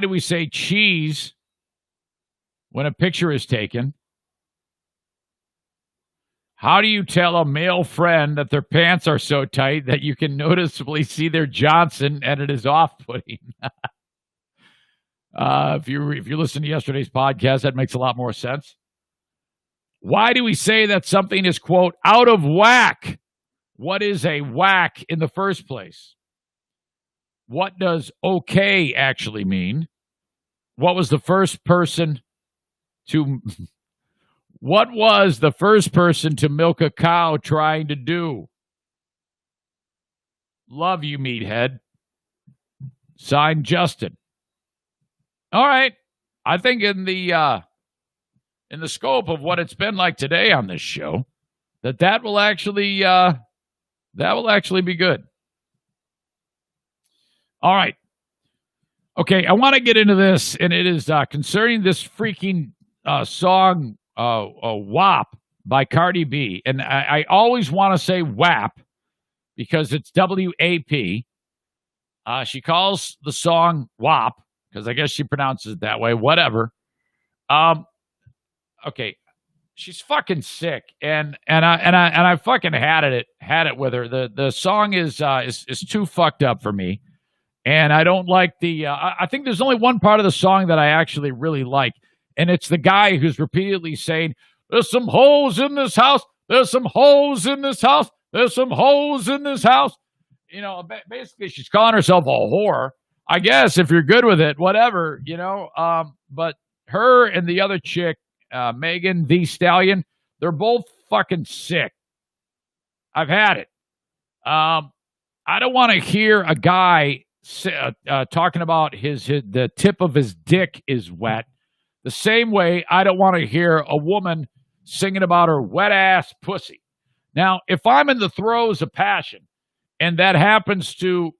we say cheese when a picture is taken? How do you tell a male friend that their pants are so tight that you can noticeably see their Johnson and it is off-putting? If you listen to yesterday's podcast, that makes a lot more sense. Why do we say that something is, quote, out of whack? What is a whack in the first place? What does okay actually mean? What was the first person to milk a cow trying to do? Love you, meathead. Signed, Justin. All right. I think in the scope of what it's been like today on this show, that will actually be good. All right. Okay, I want to get into this, and it is concerning this freaking song, WAP by Cardi B. And I always want to say WAP because it's W-A-P. She calls the song WAP because I guess she pronounces it that way. Whatever. Okay, she's fucking sick, and I fucking had it with her. The song is too fucked up for me, and I don't like the. I think there's only one part of the song that I actually really like, and it's the guy who's repeatedly saying, "There's some hoes in this house. There's some hoes in this house. There's some hoes in this house." You know, basically, she's calling herself a whore. I guess if you're good with it, whatever. You know, but her and the other chick, Megan Thee Stallion, they're both fucking sick. I've had it. I don't want to hear a guy talking about the tip of his dick is wet. The same way I don't want to hear a woman singing about her wet ass pussy. Now, if I'm in the throes of passion and that happens to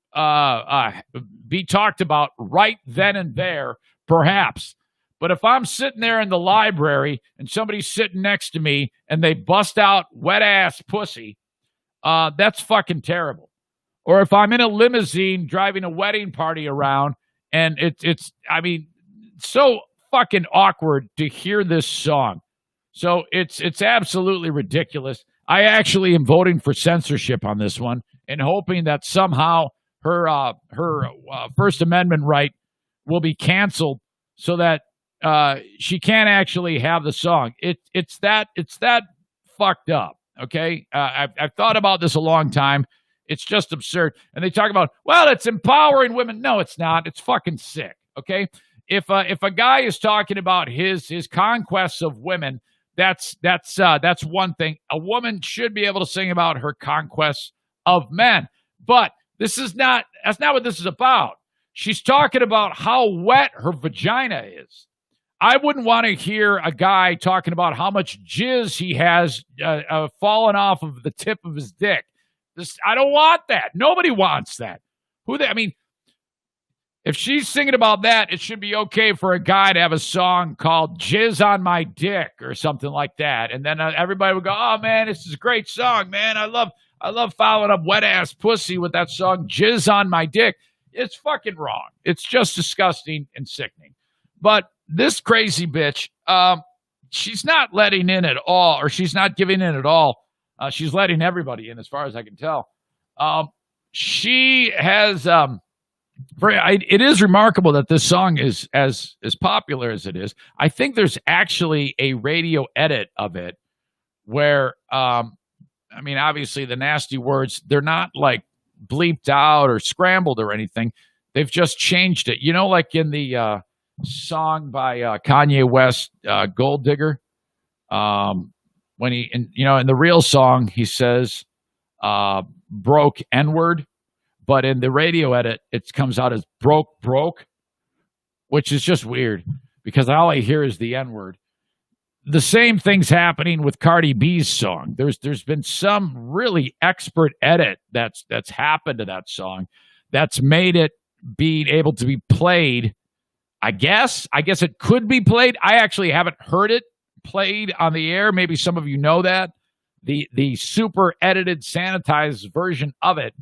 be talked about right then and there, perhaps. But if I'm sitting there in the library and somebody's sitting next to me and they bust out wet ass pussy, that's fucking terrible. Or if I'm in a limousine driving a wedding party around and it's so fucking awkward to hear this song. So it's absolutely ridiculous. I actually am voting for censorship on this one and hoping that somehow her First Amendment right will be canceled so that she can't actually have the song. It's that fucked up. Okay, I've thought about this a long time. It's just absurd. And they talk about, well, it's empowering women. No, it's not. It's fucking sick. Okay, if a guy is talking about his conquests of women That's one thing. A woman should be able to sing about her conquests of men. But that's not what this is about. She's talking about how wet her vagina is. I wouldn't want to hear a guy talking about how much jizz he has fallen off of the tip of his dick. I don't want that. Nobody wants that. If she's singing about that, it should be okay for a guy to have a song called Jizz on My Dick or something like that. And then everybody would go, oh, man, this is a great song, man. I love following up wet ass pussy with that song Jizz on My Dick. It's fucking wrong. It's just disgusting and sickening. But this crazy bitch, she's not letting in at all, or she's not giving in at all. She's letting everybody in, as far as I can tell. She has... it is remarkable that this song is as popular as it is. I think there's actually a radio edit of it where, obviously the nasty words, they're not like bleeped out or scrambled or anything. They've just changed it. Like in the song by Kanye West, Gold Digger, when in the real song, he says, broke N-word. But in the radio edit, it comes out as broke, which is just weird because all I hear is the N-word. The same thing's happening with Cardi B's song. There's been some really expert edit that's happened to that song that's made it being able to be played. I guess it could be played. I actually haven't heard it played on the air. Maybe some of you know that. The super edited, sanitized version of it.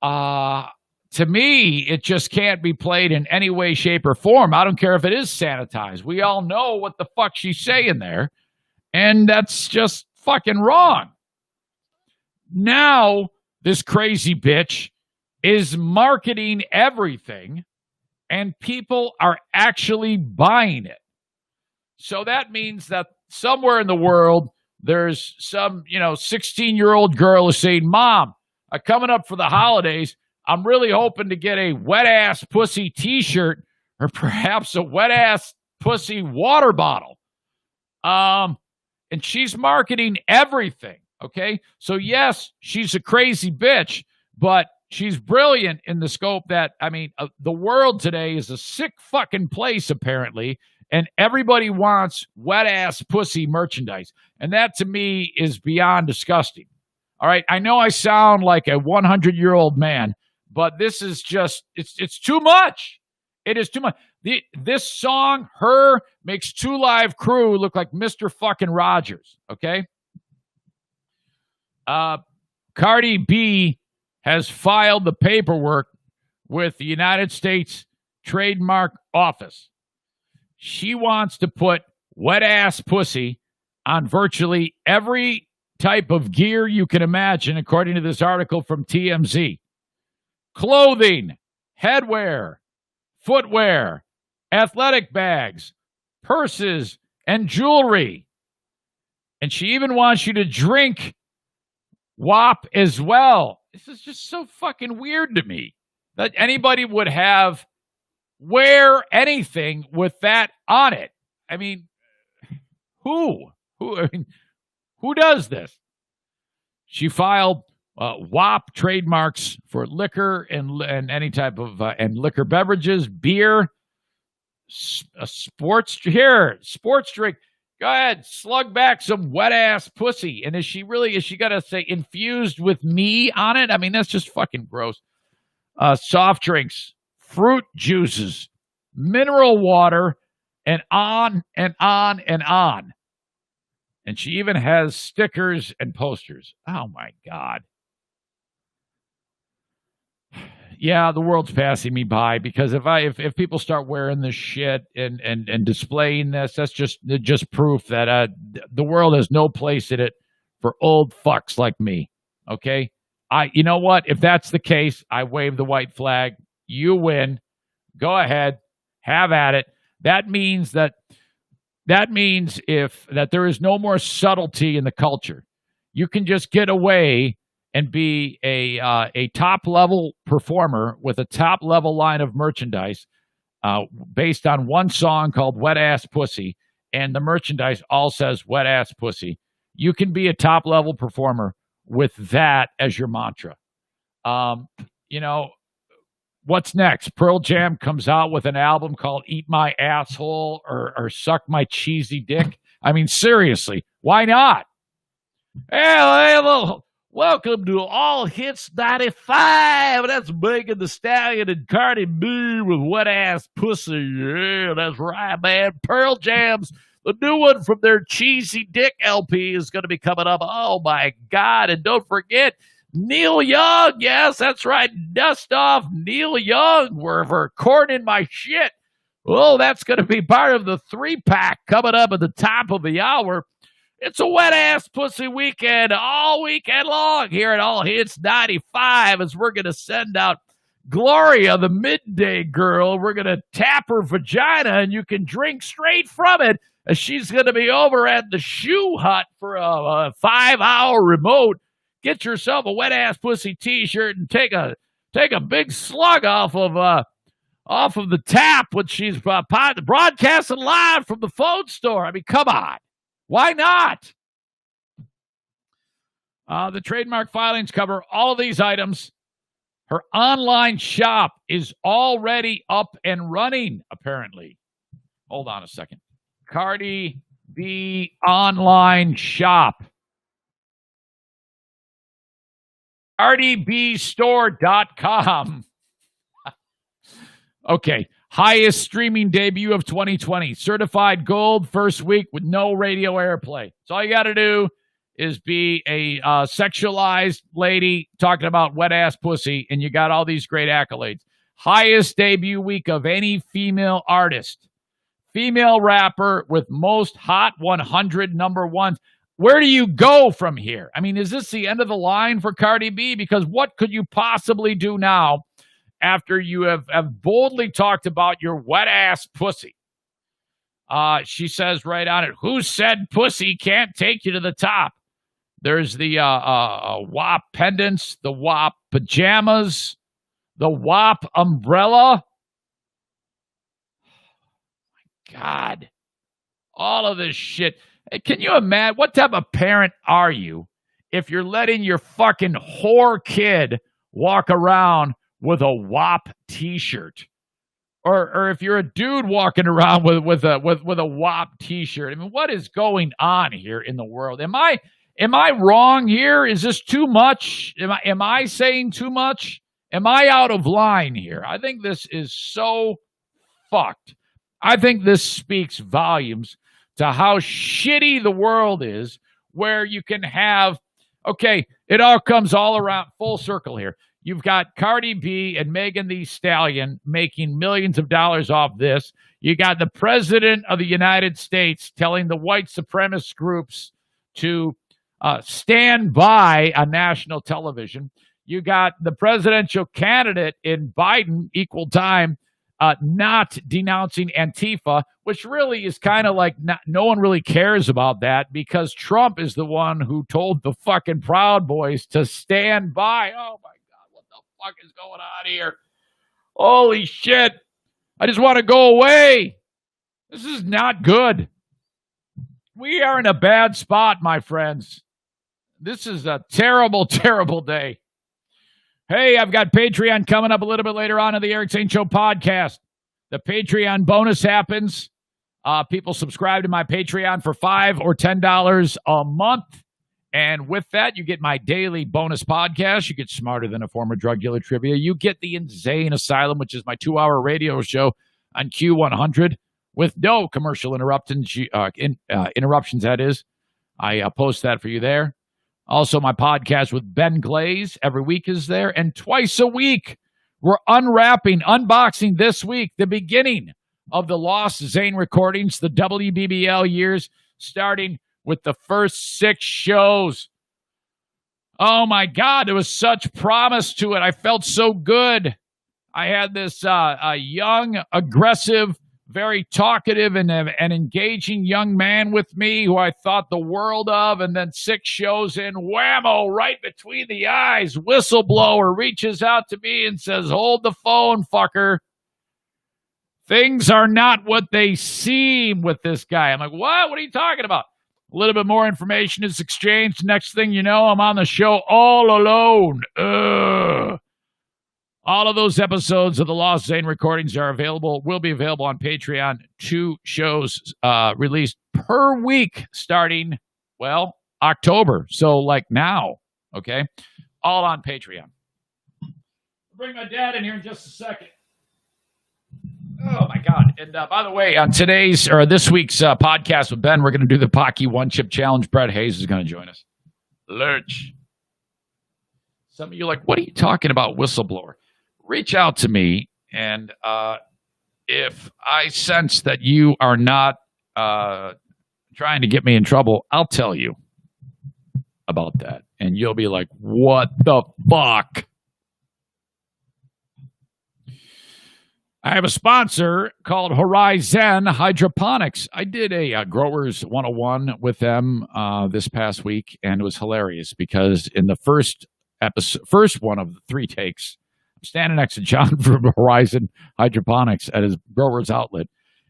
To me, it just can't be played in any way, shape, or form. I don't care if it is sanitized. We all know what the fuck she's saying there, and that's just fucking wrong. Now, this crazy bitch is marketing everything, and people are actually buying it. So that means that somewhere in the world, there's some, 16-year-old girl is saying, Mom, coming up for the holidays, I'm really hoping to get a wet-ass pussy T-shirt or perhaps a wet-ass pussy water bottle. And she's marketing everything, okay? So, yes, she's a crazy bitch, but she's brilliant in the scope that, the world today is a sick fucking place, apparently, and everybody wants wet-ass pussy merchandise. And that, to me, is beyond disgusting. All right, I know I sound like a 100-year-old man, but this is just, it's too much. It is too much. This song, Her, makes 2 Live Crew look like Mr. fucking Rogers, okay? Cardi B has filed the paperwork with the United States Trademark Office. She wants to put wet-ass pussy on virtually every type of gear you can imagine, according to this article from TMZ. Clothing, headwear, footwear, athletic bags, purses, and jewelry. And she even wants you to drink WAP as well. This is just so fucking weird to me that anybody would wear anything with that on it. Who does this? She filed WAP trademarks for liquor and any type of and liquor beverages, beer, sports drink. Go ahead, slug back some wet ass pussy. And is she got to say infused with me on it? That's just fucking gross. Soft drinks, fruit juices, mineral water, and on and on and on. And she even has stickers and posters. Oh, my God. Yeah, the world's passing me by because if people start wearing this shit and displaying this, that's just proof that the world has no place in it for old fucks like me. Okay? You know what? If that's the case, I wave the white flag. You win. Go ahead. Have at it. That means that there is no more subtlety in the culture. You can just get away and be a top level performer with a top level line of merchandise based on one song called Wet Ass Pussy and the merchandise all says wet ass pussy. You can be a top level performer with that as your mantra. What's next? Pearl Jam comes out with an album called Eat My Asshole or Suck My Cheesy Dick. I mean, seriously, why not? Hey, welcome to All Hits 95. That's Megan Thee Stallion and Cardi B with wet ass pussy. Yeah, that's right, man. Pearl Jam's the new one from their Cheesy Dick LP is going to be coming up. Oh, my God. And don't forget, Neil Young. Yes, that's right. Dust off Neil Young. We're recording my shit. Oh, that's going to be part of the 3-pack coming up at the top of the hour. It's a wet-ass pussy weekend all weekend long here at All Hits 95 as we're going to send out Gloria, the midday girl. We're going to tap her vagina, and you can drink straight from it as she's going to be over at the Shoe Hut for a 5-hour remote. Get yourself a wet-ass pussy T-shirt and take a big slug off of the tap when she's broadcasting live from the phone store. I mean, come on. Why not? The trademark filings cover all of these items. Her online shop is already up and running, apparently. Hold on a second. Cardi B online shop. CardiBstore.com. Okay. Highest streaming debut of 2020. Certified gold first week with no radio airplay. So all you got to do is be a sexualized lady talking about wet-ass pussy, and you got all these great accolades. Highest debut week of any female artist. Female rapper with most Hot 100 number ones. Where do you go from here? I mean, is this the end of the line for Cardi B? Because what could you possibly do now after you have boldly talked about your wet-ass pussy? She says right on it, who said pussy can't take you to the top? There's the WAP pendants, the WAP pajamas, the WAP umbrella. Oh my God. All of this shit. Hey, can you imagine? What type of parent are you if you're letting your fucking whore kid walk around with a WAP T-shirt, or if you're a dude walking around with a WAP T-shirt? I mean, what is going on here in the world? Am I wrong here? Is this too much? Am I saying too much? Am I out of line here? I think this is so fucked. I think this speaks volumes to how shitty the world is, where you can have, okay, it all comes all around full circle here. You've got Cardi B and Megan Thee Stallion making millions of dollars off this. You got the president of the United States telling the white supremacist groups to stand by on national television. You got the presidential candidate in Biden, equal time, not denouncing Antifa, which really is kind of like no one really cares about that because Trump is the one who told the fucking Proud Boys to stand by. Oh, my God, what the fuck is going on here? Holy shit. I just want to go away. This is not good. We are in a bad spot, my friends. This is a terrible, terrible day. Hey, I've got Patreon coming up a little bit later on in the Eric Zane Show podcast. The Patreon bonus happens. People subscribe to my Patreon for $5 or $10 a month. And with that, you get my daily bonus podcast. You get Smarter Than a Former Drug Dealer Trivia. You get the Insane Asylum, which is my 2-hour radio show on Q100 with no commercial interruptions, that is. I post that for you there. Also, my podcast with Ben Glaze every week is there. And twice a week, we're unboxing this week, the beginning of the Lost Zane recordings, the WBBL years, starting with the first 6 shows. Oh, my God, there was such promise to it. I felt so good. I had this young, aggressive, very talkative and engaging young man with me who I thought the world of, and then 6 shows in, whammo, right between the eyes, whistleblower reaches out to me and says, hold the phone, fucker. Things are not what they seem with this guy. I'm like, what? What are you talking about? A little bit more information is exchanged. Next thing you know, I'm on the show all alone. Ugh. All of those episodes of the Lost Zane recordings will be available on Patreon. 2 shows released per week starting, October. So like now, okay? All on Patreon. I'll bring my dad in here in just a second. Oh, my God. And by the way, on this week's podcast with Ben, we're going to do the Pocky One Chip Challenge. Brett Hayes is going to join us. Lurch. Some of you are like, what are you talking about, whistleblower? Reach out to me, and if I sense that you are not trying to get me in trouble, I'll tell you about that. And you'll be like, what the fuck? I have a sponsor called Horizon Hydroponics. I did a Growers 101 with them this past week, and it was hilarious because in the first one of the 3 takes, I'm standing next to John from Horizon Hydroponics at his Growers outlet,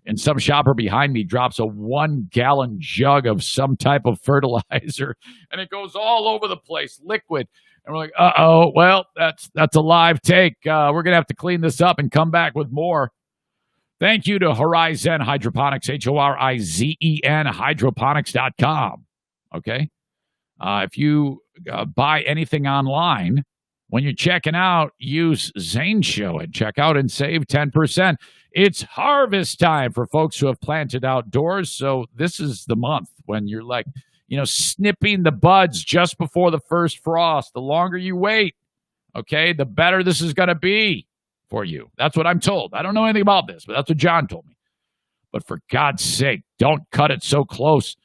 and some shopper behind me drops a 1-gallon jug of some type of fertilizer, and it goes all over the place, liquid. And we're like, uh-oh, well, that's a live take. We're going to have to clean this up and come back with more. Thank you to Horizon Hydroponics, Horizen, hydroponics.com. Okay? If you buy anything online, when you're checking out, use Zane Show at checkout and save 10%. It's harvest time for folks who have planted outdoors, so this is the month when you're like, snipping the buds just before the first frost. The longer you wait, okay, the better this is going to be for you. That's what I'm told. I don't know anything about this, but that's what John told me. But for God's sake, don't cut it so close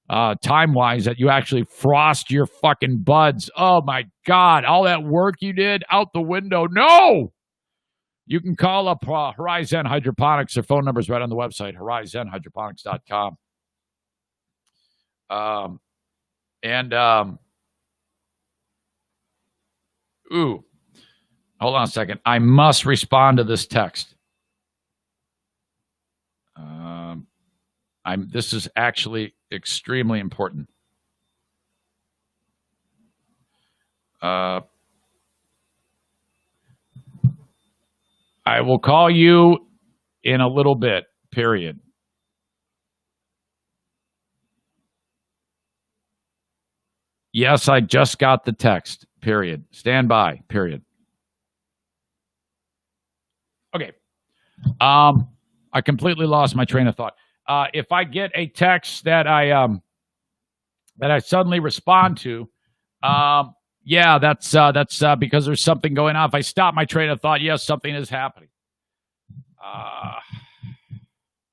time-wise that you actually frost your fucking buds. Oh, my God. All that work you did out the window. No! You can call up Horizon Hydroponics. Their phone number is right on the website, horizonhydroponics.com. Hold on a second. I must respond to this text. This is actually extremely important. I will call you in a little bit, period. Yes, I just got the text, period. Stand by, period. Okay. I completely lost my train of thought. If I get a text that I suddenly respond to, that's because there's something going on. If I stop my train of thought, yes, something is happening.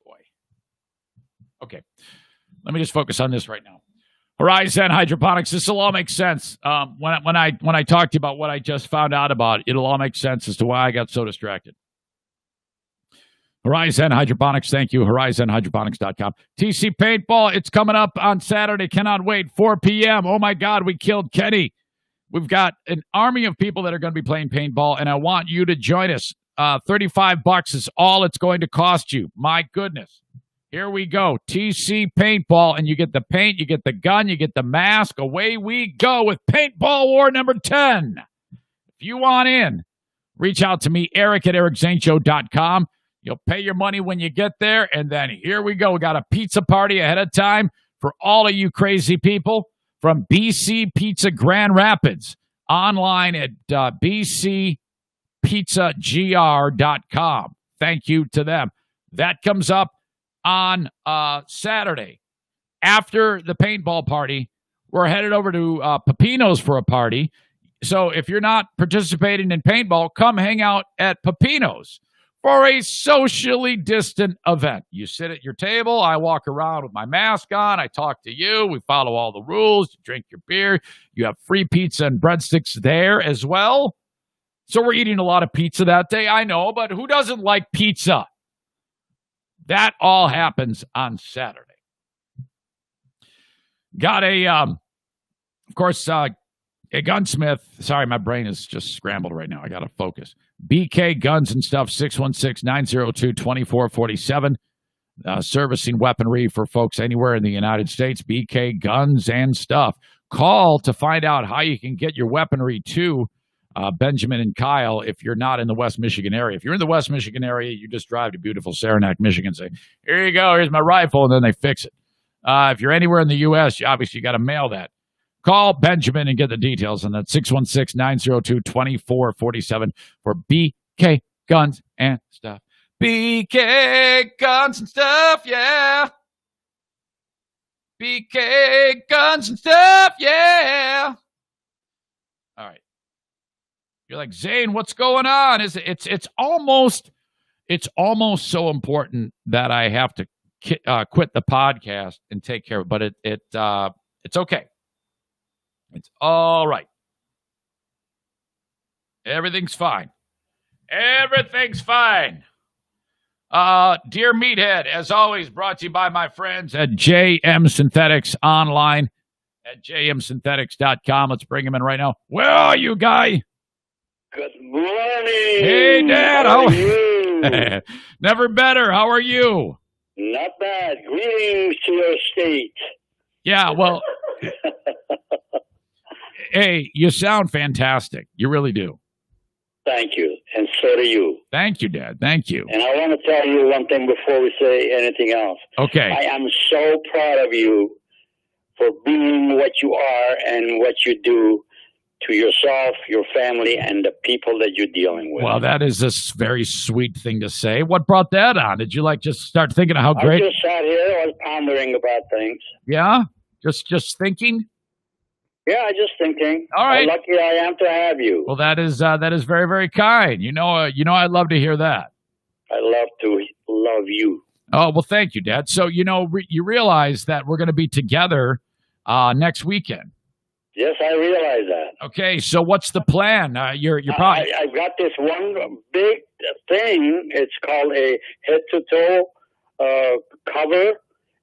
Boy. Okay. Let me just focus on this right now. Horizon Hydroponics. This will all make sense. When I talk to you about what I just found out about, it'll all make sense as to why I got so distracted. Horizon Hydroponics, thank you. HorizonHydroponics.com. TC Paintball, it's coming up on Saturday. Cannot wait. 4 p.m. Oh, my God, we killed Kenny. We've got an army of people that are going to be playing paintball, and I want you to join us. $35 is all it's going to cost you. My goodness. Here we go. TC Paintball, and you get the paint, you get the gun, you get the mask. Away we go with Paintball War number 10. If you want in, reach out to me, Eric at ericzaneshow.com. You'll pay your money when you get there, and then here we go. We got a pizza party ahead of time for all of you crazy people from BC Pizza Grand Rapids. Online at bcpizzagr.com. Thank you to them. That comes up on Saturday. After the paintball party, we're headed over to Pepino's for a party. So if you're not participating in paintball, come hang out at Pepino's for a socially distant event. You sit at your table. I walk around with my mask on. I talk to you. We follow all the rules. You drink your beer. You have free pizza and breadsticks there as well. So we're eating a lot of pizza that day. I know, but who doesn't like pizza? That all happens on Saturday. Got a, of course, Hey, Gunsmith. Sorry, my brain is just scrambled right now. I got to focus. BK Guns and Stuff, 616-902-2447. Servicing weaponry for folks anywhere in the United States. BK Guns and Stuff. Call to find out how you can get your weaponry to Benjamin and Kyle if you're not in the West Michigan area. If you're in the West Michigan area, you just drive to beautiful Saranac, Michigan, say, here you go, here's my rifle, and then they fix it. If you're anywhere in the U.S., you got to mail that. Call Benjamin and get the details on that, 616-902-2447 for BK Guns and Stuff. BK Guns and Stuff, yeah. BK Guns and Stuff, yeah. All right. You're like, Zane, what's going on? It's almost so important that I have to quit the podcast and take care of it, but it's okay. It's all right. Everything's fine. Everything's fine. Dear Meathead, as always, brought to you by my friends at JM Synthetics online at jmsynthetics.com. Let's bring him in right now. Where are you, guy?
Good morning.
Hey, Dad.
How are you?
Never better. How are you?
Not bad. Greetings to your state.
Yeah, well, hey, you sound fantastic. You really do.
Thank you. And so do you.
Thank you, Dad. Thank you.
And I want to tell you one thing before we say anything else.
Okay.
I am so proud of you for being what you are and what you do to yourself, your family, and the people that you're dealing with.
Well, that is a very sweet thing to say. What brought that on? Did you just start thinking of how great?
I just sat here. I was pondering about things.
Yeah? Just thinking?
Yeah, just thinking.
All right.
How lucky I am to have you.
Well, that is very, very kind. I'd love to hear that.
I love to love you.
Oh, well, thank you, Dad. So, you realize that we're going to be together next weekend.
Yes, I realize that.
Okay, so what's the plan? You're probably.
I've got this one big thing. It's called a head-to-toe cover.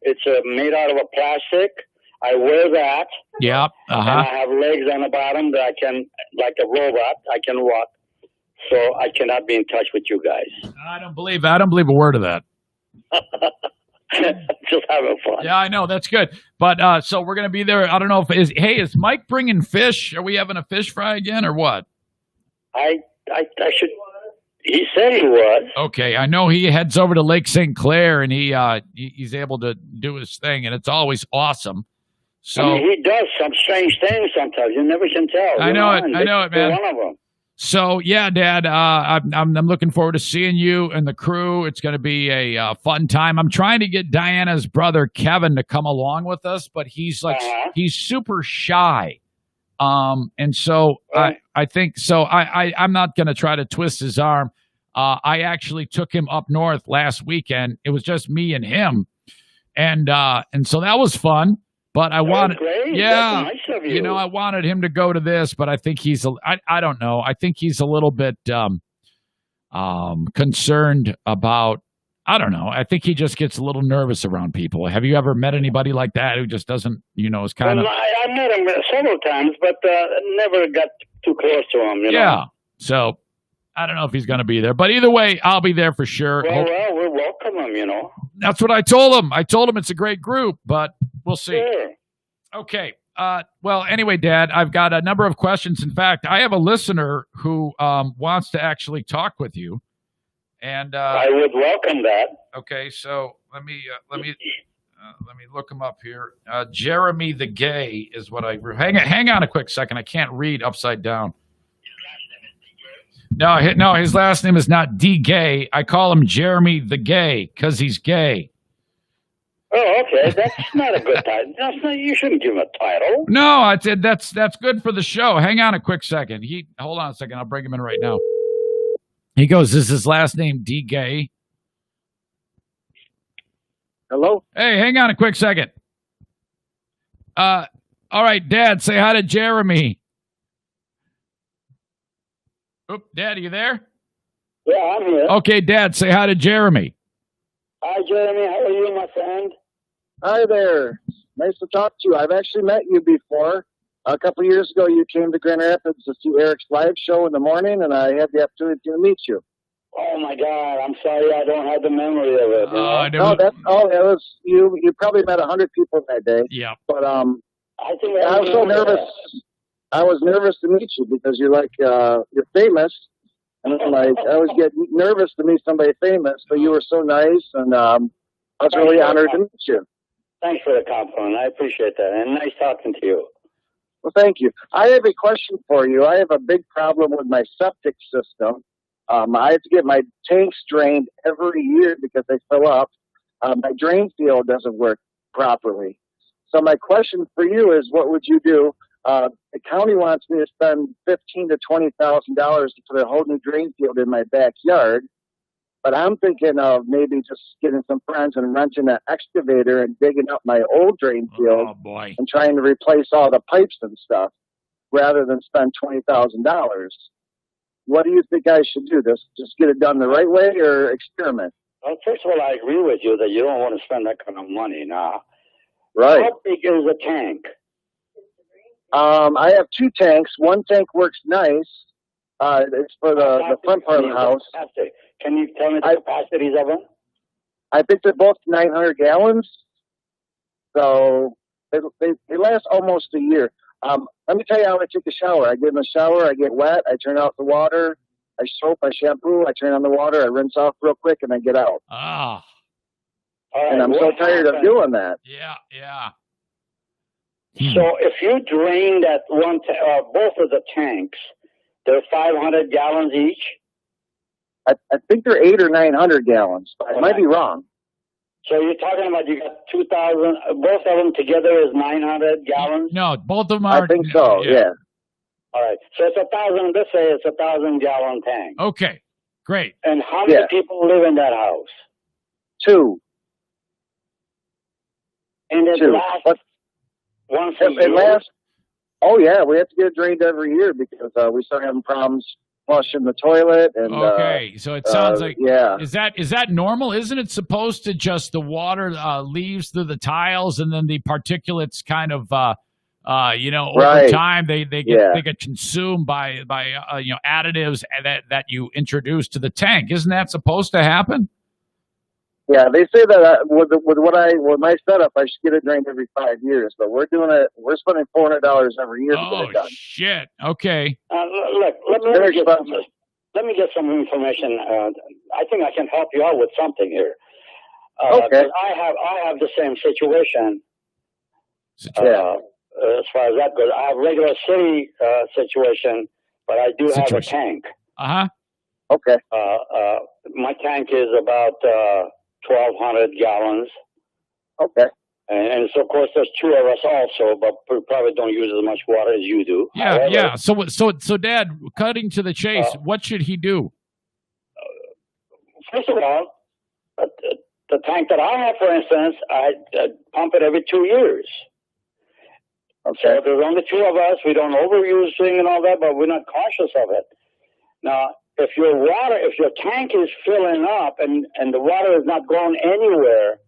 It's made out of a plastic. I wear that.
Yep.
And I have legs on the bottom that I can, like a robot, I can walk. So I cannot be in touch with you guys.
I don't believe a word of that.
Just having fun.
Yeah, I know. That's good. But so we're going to be there. I don't know is Mike bringing fish? Are we having a fish fry again or what?
I should. He said he was.
Okay, I know he heads over to Lake St. Clair and he's able to do his thing, and it's always awesome. So
I mean, he does some strange things sometimes. You never can tell.
I know it, man.
One of them.
So yeah, Dad, I'm looking forward to seeing you and the crew. It's going to be a fun time. I'm trying to get Diana's brother Kevin to come along with us, but he's he's super shy. And so I think so. I'm not going to try to twist his arm. I actually took him up north last weekend. It was just me and him, and so that was fun. But I wanted, yeah,
nice of you.
I wanted him to go to this, but I think I don't know. I think he's a little bit concerned about, I don't know. I think he just gets a little nervous around people. Have you ever met anybody like that who just doesn't, is kind of?
I met him several times, but never got too close to him.
Yeah. So I don't know if he's going to be there, but either way, I'll be there for sure.
Well, we welcome him.
That's what I told him. I told him it's a great group, but we'll see.
Sure.
Okay. Well, anyway, Dad, I've got a number of questions. In fact, I have a listener who wants to actually talk with you, and
I would welcome that.
Okay, so let me look him up here. Jeremy the Gay is what I hang on a quick second. I can't read upside down. No, his last name is not D Gay. I call him Jeremy the Gay because he's gay.
Oh, okay. That's not a good title. You shouldn't give him a title.
No, I said that's good for the show. Hang on a quick second. Hold on a second. I'll bring him in right now. He goes, is his last name D Gay?
Hello?
Hey, hang on a quick second. All right, Dad, say hi to Jeremy. Oop, Dad, are you there?
Yeah, I'm here.
Okay, Dad, say hi to Jeremy.
Hi, Jeremy. How are you, my friend?
Hi there. Nice to talk to you. I've actually met you before. A couple of years ago, you came to Grand Rapids to see Eric's live show in the morning, and I had the opportunity to meet you.
Oh my God! I'm sorry, I don't have the memory of it.
That was you. You probably met 100 people that day.
Yeah.
But
I think
I was so nervous. I was nervous to meet you because you're famous, and I'm like, I always get nervous to meet somebody famous. But you were so nice, and I was really honored to meet you.
Thanks for the compliment. I appreciate that, and nice talking to you.
Well, thank you. I have a question for you. I have a big problem with my septic system. I have to get my tanks drained every year because they fill up. My drain field doesn't work properly. So my question for you is, what would you do? The county wants me to spend $15,000 to $20,000 to put a whole new drain field in my backyard, but I'm thinking of maybe just getting some friends and renting an excavator and digging up my old drain field and trying to replace all the pipes and stuff rather than spend $20,000. What do you think I should do? Just get it done the right way or experiment?
Well, first of all, I agree with you that you don't want to spend that kind of money now.
Right.
How big is the tank?
I have 2 tanks. One tank works nice. It's for the front part of the house.
Can you tell me the capacities of them?
I think they're both 900 gallons. So they last almost a year. Let me tell you how I take a shower. I get in the shower, I get wet, I turn off the water, I soap, I shampoo, I turn on the water, I rinse off real quick, and I get out.
Ah.
And I'm so tired of doing that.
Yeah.
So if you drain that both of the tanks, they're 500 gallons each?
I think they're 800 or 900 gallons. I might be wrong.
So you're talking about you got 2,000, both of them together is 900 gallons?
No, both of them are.
I think so, yeah.
All right. So it's 1,000, let's say it's 1,000-gallon tank.
Okay, great.
And how many people live in that house?
2.
And it lasts once a year?
Oh, yeah, we have to get it drained every year because we start having problems flushing the toilet. And
okay, so it sounds like,
yeah.
Is that normal? Isn't it supposed to just the water leaves through the tiles and then the particulates kind of, over time they get consumed by additives that you introduce to the tank? Isn't that supposed to happen?
Yeah, they say that with my setup, I should get it drained every 5 years, but we're spending $400 every year to get it done.
Shit. Okay.
Look, let me get some information. I think I can help you out with something here.
Okay.
I have the same situation. As far as that goes, I have regular city situation, but I do have a tank.
Okay.
My tank is about 1,200 gallons.
Okay.
And so, of course, there's 2 of us also, but we probably don't use as much water as you do.
Yeah, yeah. So, Dad, cutting to the chase, what should he do?
First of all, the tank that I have, for instance, I pump it every 2 years.
Okay.
So there's only 2 of us. We don't overuse thing and all that, but we're not conscious of it. Now, if your tank is filling up and the water is not going anywhere,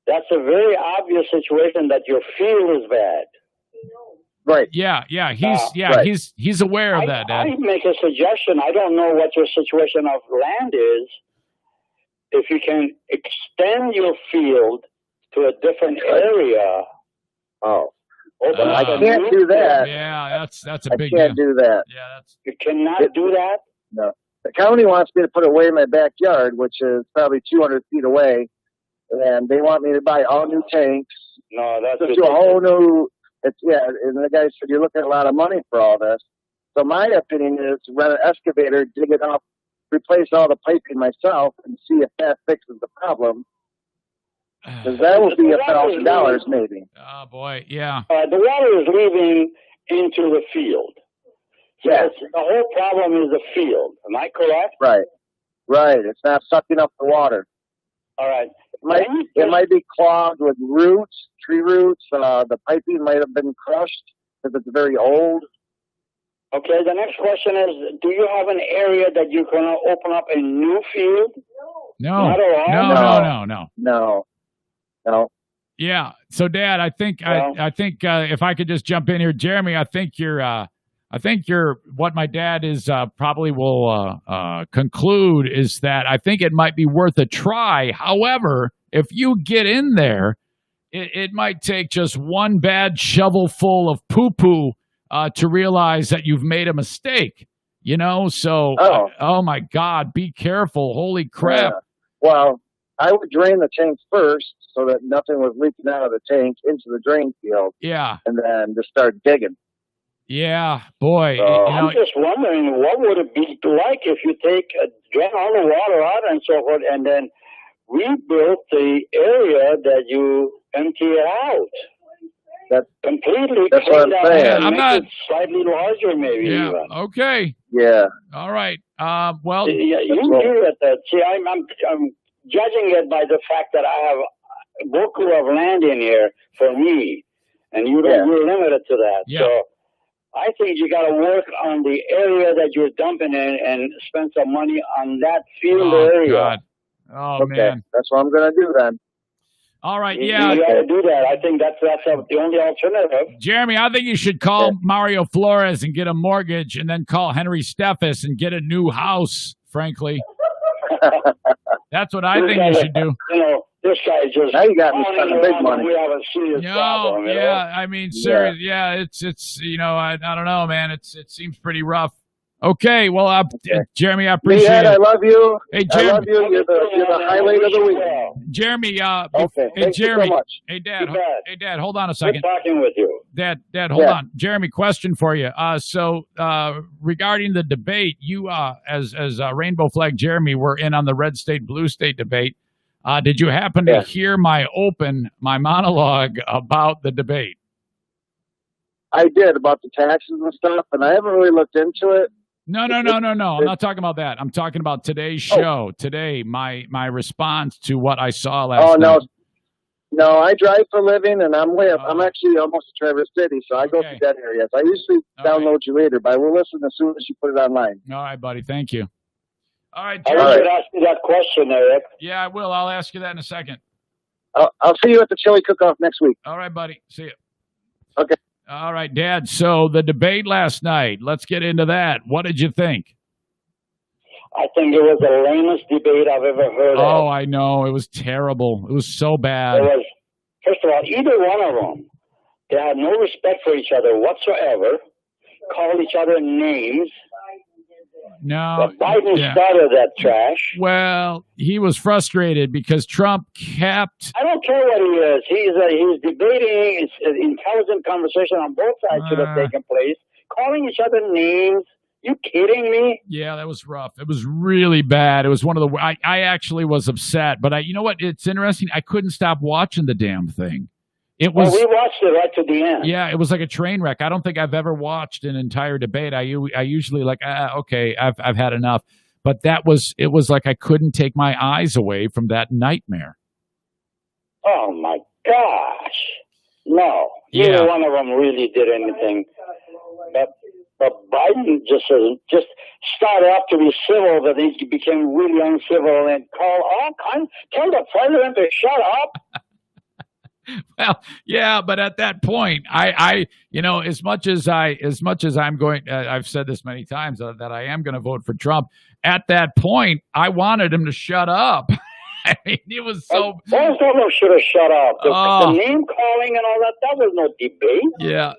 that's a very obvious situation that your field is bad.
Right.
Yeah. He's aware of that, Dad.
I make a suggestion. I don't know what your situation of land is. If you can extend your field to a different area.
Oh. I can't do that.
Yeah, that's a big
deal. I can't do that.
Yeah,
you cannot do that?
No. The county wants me to put it away in my backyard, which is probably 200 feet away, and they want me to buy all new tanks.
No, that's
do a whole new. And the guy said you're looking at a lot of money for all this. So my opinion is to rent an excavator, dig it up, replace all the piping myself, and see if that fixes the problem. Because that will be $1,000 maybe.
Oh boy, yeah.
The water is leaving into the field. So
yes.
The whole problem is the field. Am I correct?
Right. It's not sucking up the water.
All right.
It might be clogged with roots, tree roots. The piping might have been crushed because it's very old.
Okay. The next question is: do you have an area that you're going to open up a new field?
No.
Not at all?
No.
Yeah. So, Dad, I think if I could just jump in here, Jeremy, I think you're what my dad is probably will conclude is that I think it might be worth a try. However, if you get in there, it might take just one bad shovelful of poo-poo to realize that you've made a mistake. So oh my God, be careful! Holy crap!
Yeah. Well, I would drain the tank first so that nothing was leaking out of the tank into the drain field.
Yeah,
and then just start digging.
Yeah, boy.
I'm just wondering, what would it be like if you drain all the water out and so forth, and then rebuild the area that you empty it out? That's completely.
That's what I'm saying.
I'm not
it slightly larger, maybe.
Yeah.
Even.
Okay.
Yeah.
All right. Well.
Yeah, you do it. See, I'm judging it by the fact that I have a boatload of land in here for me, and you're limited to that.
Yeah.
So I think you got to work on the area that you're dumping in and spend some money on that field area.
God. Oh,
okay.
man.
That's what I'm going to do then.
All right,
You got to do that. I think that's the only alternative.
Jeremy, I think you should call Mario Flores and get a mortgage, and then call Henry Steffes and get a new house, frankly. That's what I think you should do.
This guy just...
Now you got me spending big money.
We have a serious problem,
I mean, serious. Yeah, it's I don't know, man. It seems pretty rough. Okay, well, Jeremy, I appreciate it.
I love you.
Hey, Jeremy.
I love you. You're the highlight of the week.
Jeremy,
okay.
Hey,
Thank
Jeremy.
you so much.
Hey, Dad, hold on a second.
Good talking with you.
Dad, hold on. Jeremy, question for you. So, regarding the debate, you, as Rainbow Flag Jeremy, were in on the red state, blue state debate. Did you happen to hear my monologue about the debate?
I did, about the taxes and stuff, and I haven't really looked into it.
No. I'm not talking about that. I'm talking about today's show. Today, my response to what I saw last night.
No, I drive for a living, and I'm actually almost in Traverse City, so I go through that area. So I usually download you later, but I will listen as soon as you put it online.
All right, buddy. Thank you. All right,
I want you to ask me that question, Eric.
Yeah, I will. I'll ask you that in a second.
I'll see you at the chili cook-off next week.
All right, buddy. See you.
Okay.
All right, Dad. So the debate last night, let's get into that. What did you think?
I think it was the lamest debate I've ever heard of.
Oh, I know. It was terrible. It was so bad.
First of all, either one of them, they had no respect for each other whatsoever, called each other names.
No.
Biden started that trash.
Well, he was frustrated because Trump kept...
I don't care what he is. He's debating. It's an intelligent conversation on both sides should have taken place. Calling each other names. You kidding me?
Yeah, that was rough. It was really bad. It was one of the... I actually was upset, but you know what? It's interesting. I couldn't stop watching the damn thing. It was.
Well, we watched it right to the end.
Yeah, it was like a train wreck. I don't think I've ever watched an entire debate. I usually okay, I've had enough. But it was like I couldn't take my eyes away from that nightmare.
Oh my gosh! No, neither one of them really did anything. But Biden just started off to be civil, but he became really uncivil and tell the president to shut up.
Well, yeah, but at that point, I as much as I'm going, I've said this many times that I am going to vote for Trump. At that point, I wanted him to shut up. I mean, it was so.
Both of them should have shut up. The name calling and all that was no debate.
Yeah.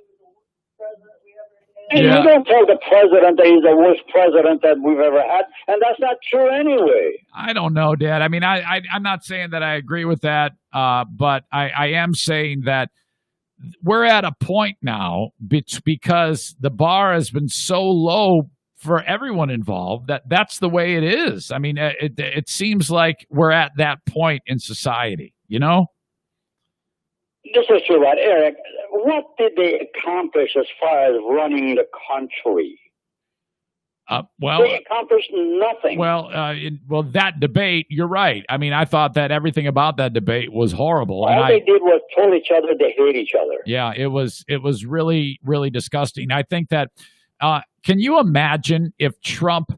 And you don't tell the president that he's the worst president that we've ever had, and that's not true anyway.
I don't know, Dad. I mean, I'm not saying that I agree with that, but I am saying that we're at a point now because the bar has been so low for everyone involved that's the way it is. I mean, it seems like we're at that point in society, you know?
This is true, but Eric, what did they accomplish as far as running the country? They accomplished nothing.
Well, that debate, you're right. I mean, I thought that everything about that debate was horrible.
All they did was told each other they hate each other.
Yeah, it was really, really disgusting. I think that, can you imagine if Trump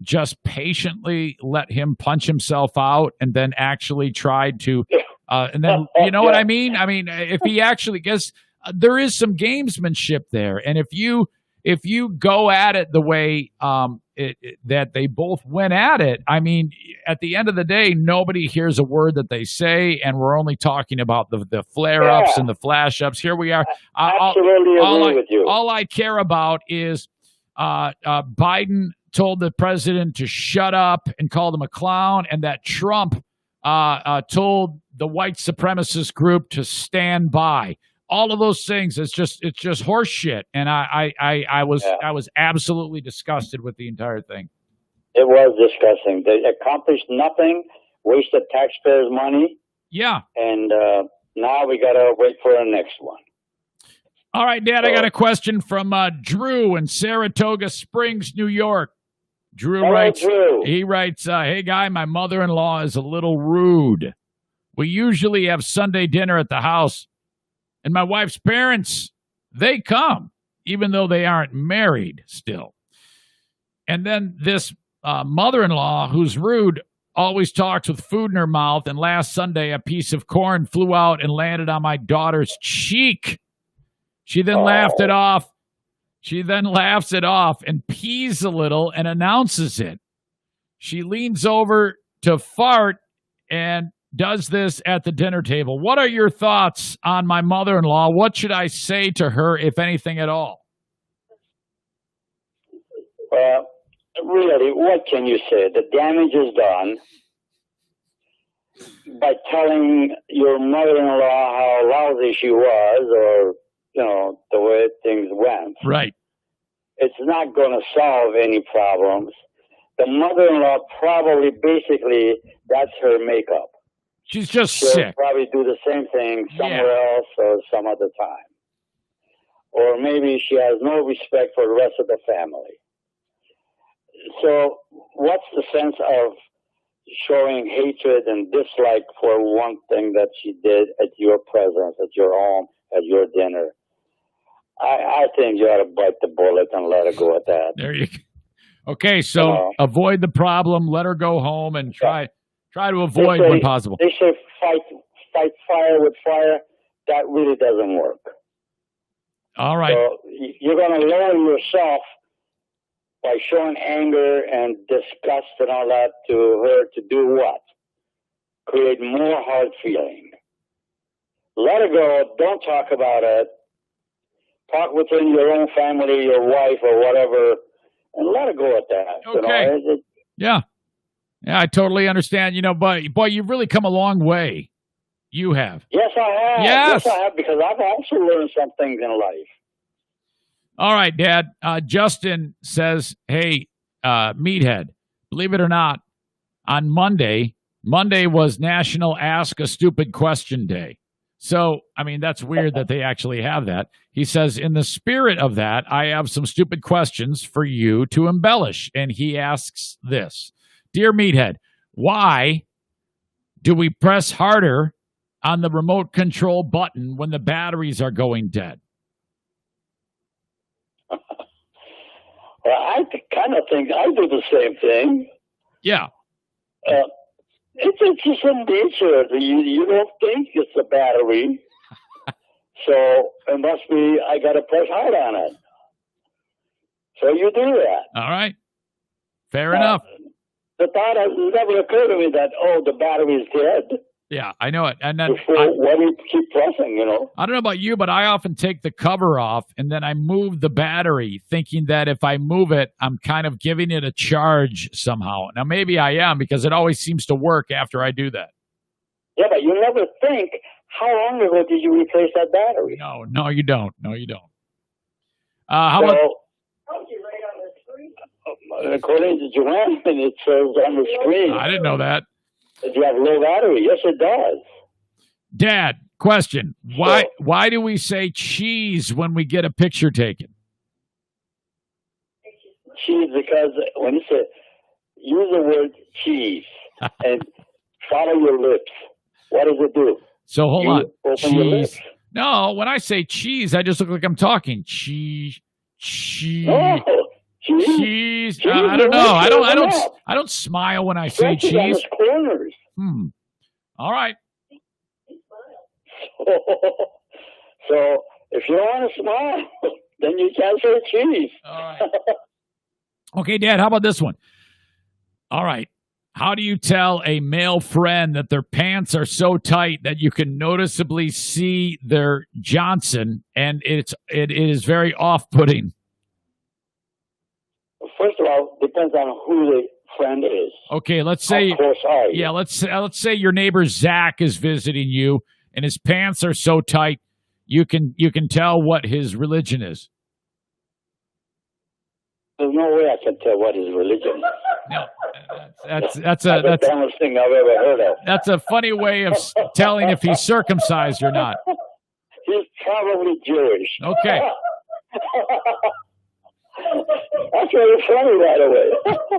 just patiently let him punch himself out and then actually tried to And then, you know what I mean? I mean, if he actually gets, there is some gamesmanship there. And if you go at it the way that they both went at it, I mean, at the end of the day, nobody hears a word that they say, and we're only talking about the flare-ups and the flash-ups. Here we are.
Absolutely agree with you.
All I care about is Biden told the president to shut up and called him a clown, and that Trump told the white supremacist group to stand by. All of those things, it's just horse shit, and I was absolutely disgusted with the entire thing.
It was disgusting. They accomplished nothing, wasted taxpayers' money.
Yeah.
And now we got to wait for the next one.
All right, Dad, I got a question from Drew in Saratoga Springs, New York. Drew writes, hey, guy, my mother-in-law is a little rude. We usually have Sunday dinner at the house, and my wife's parents, they come, even though they aren't married still. And then this mother-in-law, who's rude, always talks with food in her mouth, and last Sunday a piece of corn flew out and landed on my daughter's cheek. She then laughed it off. She then laughs it off and pees a little and announces it. She leans over to fart and does this at the dinner table. What are your thoughts on my mother-in-law? What should I say to her, if anything at all?
Well, really, what can you say? The damage is done by telling your mother-in-law how lousy she was, or, you know, the way things went.
Right.
It's not going to solve any problems. The mother-in-law probably, basically, that's her makeup.
She's just
She'll
sick.
probably do the same thing somewhere else or some other time. Or maybe she has no respect for the rest of the family. So what's the sense of showing hatred and dislike for one thing that she did at your presence, at your home, at your dinner? I think you ought to bite the bullet and let her go at that.
There you go. Okay, so avoid the problem, let her go home, and try to avoid when possible.
They say fight fire with fire. That really doesn't work.
All right.
So you're going to lower yourself by showing anger and disgust and all that to her to do what? Create more hard feeling. Let her go. Don't talk about it. Talk within your own family, your wife or whatever, and let her go at that.
Okay.
You know,
Yeah, I totally understand. You know, but boy, you've really come a long way. You have.
Yes, I have.
Yes,
I have, because I've also learned some things in life.
All right, Dad. Justin says, hey, Meathead, believe it or not, on Monday was National Ask a Stupid Question Day. So, I mean, that's weird that they actually have that. He says, in the spirit of that, I have some stupid questions for you to embellish. And he asks this. Dear Meathead, why do we press harder on the remote control button when the batteries are going dead?
Well, I kind of think I do the same thing.
Yeah.
It's just in nature. You don't think it's a battery. So it must be, I got to press hard on it. So you do that.
All right. Fair enough.
The thought has never occurred to me that, the battery's dead.
Yeah, I know it. And then
why do you keep pressing, you know?
I don't know about you, but I often take the cover off and then I move the battery, thinking that if I move it, I'm kind of giving it a charge somehow. Now, maybe I am, because it always seems to work after I do that.
Yeah, but you never think, how long ago did you replace that battery?
No, you don't. How about...
According to Joanne, it says on the screen.
I didn't know that.
Do you have low battery? Yes, it does.
Dad, question. Why do we say cheese when we get a picture taken?
Cheese, because when you say, use the word cheese and follow your lips. What does it do?
So hold on.
Open your lips.
No, when I say cheese, I just look like I'm talking. Cheese.
Oh,
cheese. I don't know. I don't smile when I say cheese.
Corners.
All right.
So if you don't want to smile, then you can't say cheese.
All right. Okay, Dad, how about this one? All right. How do you tell a male friend that their pants are so tight that you can noticeably see their Johnson, and it is very off-putting?
First of all, depends on who the friend is.
Okay, let's say
How close are you?
yeah, let's say your neighbor Zach is visiting you, and his pants are so tight you can tell what his religion is.
There's no way I can tell what his religion is.
No, that's
the dumbest thing I've ever heard of.
That's a funny way of telling if he's circumcised or not.
He's probably Jewish.
Okay.
That's really funny, by the way.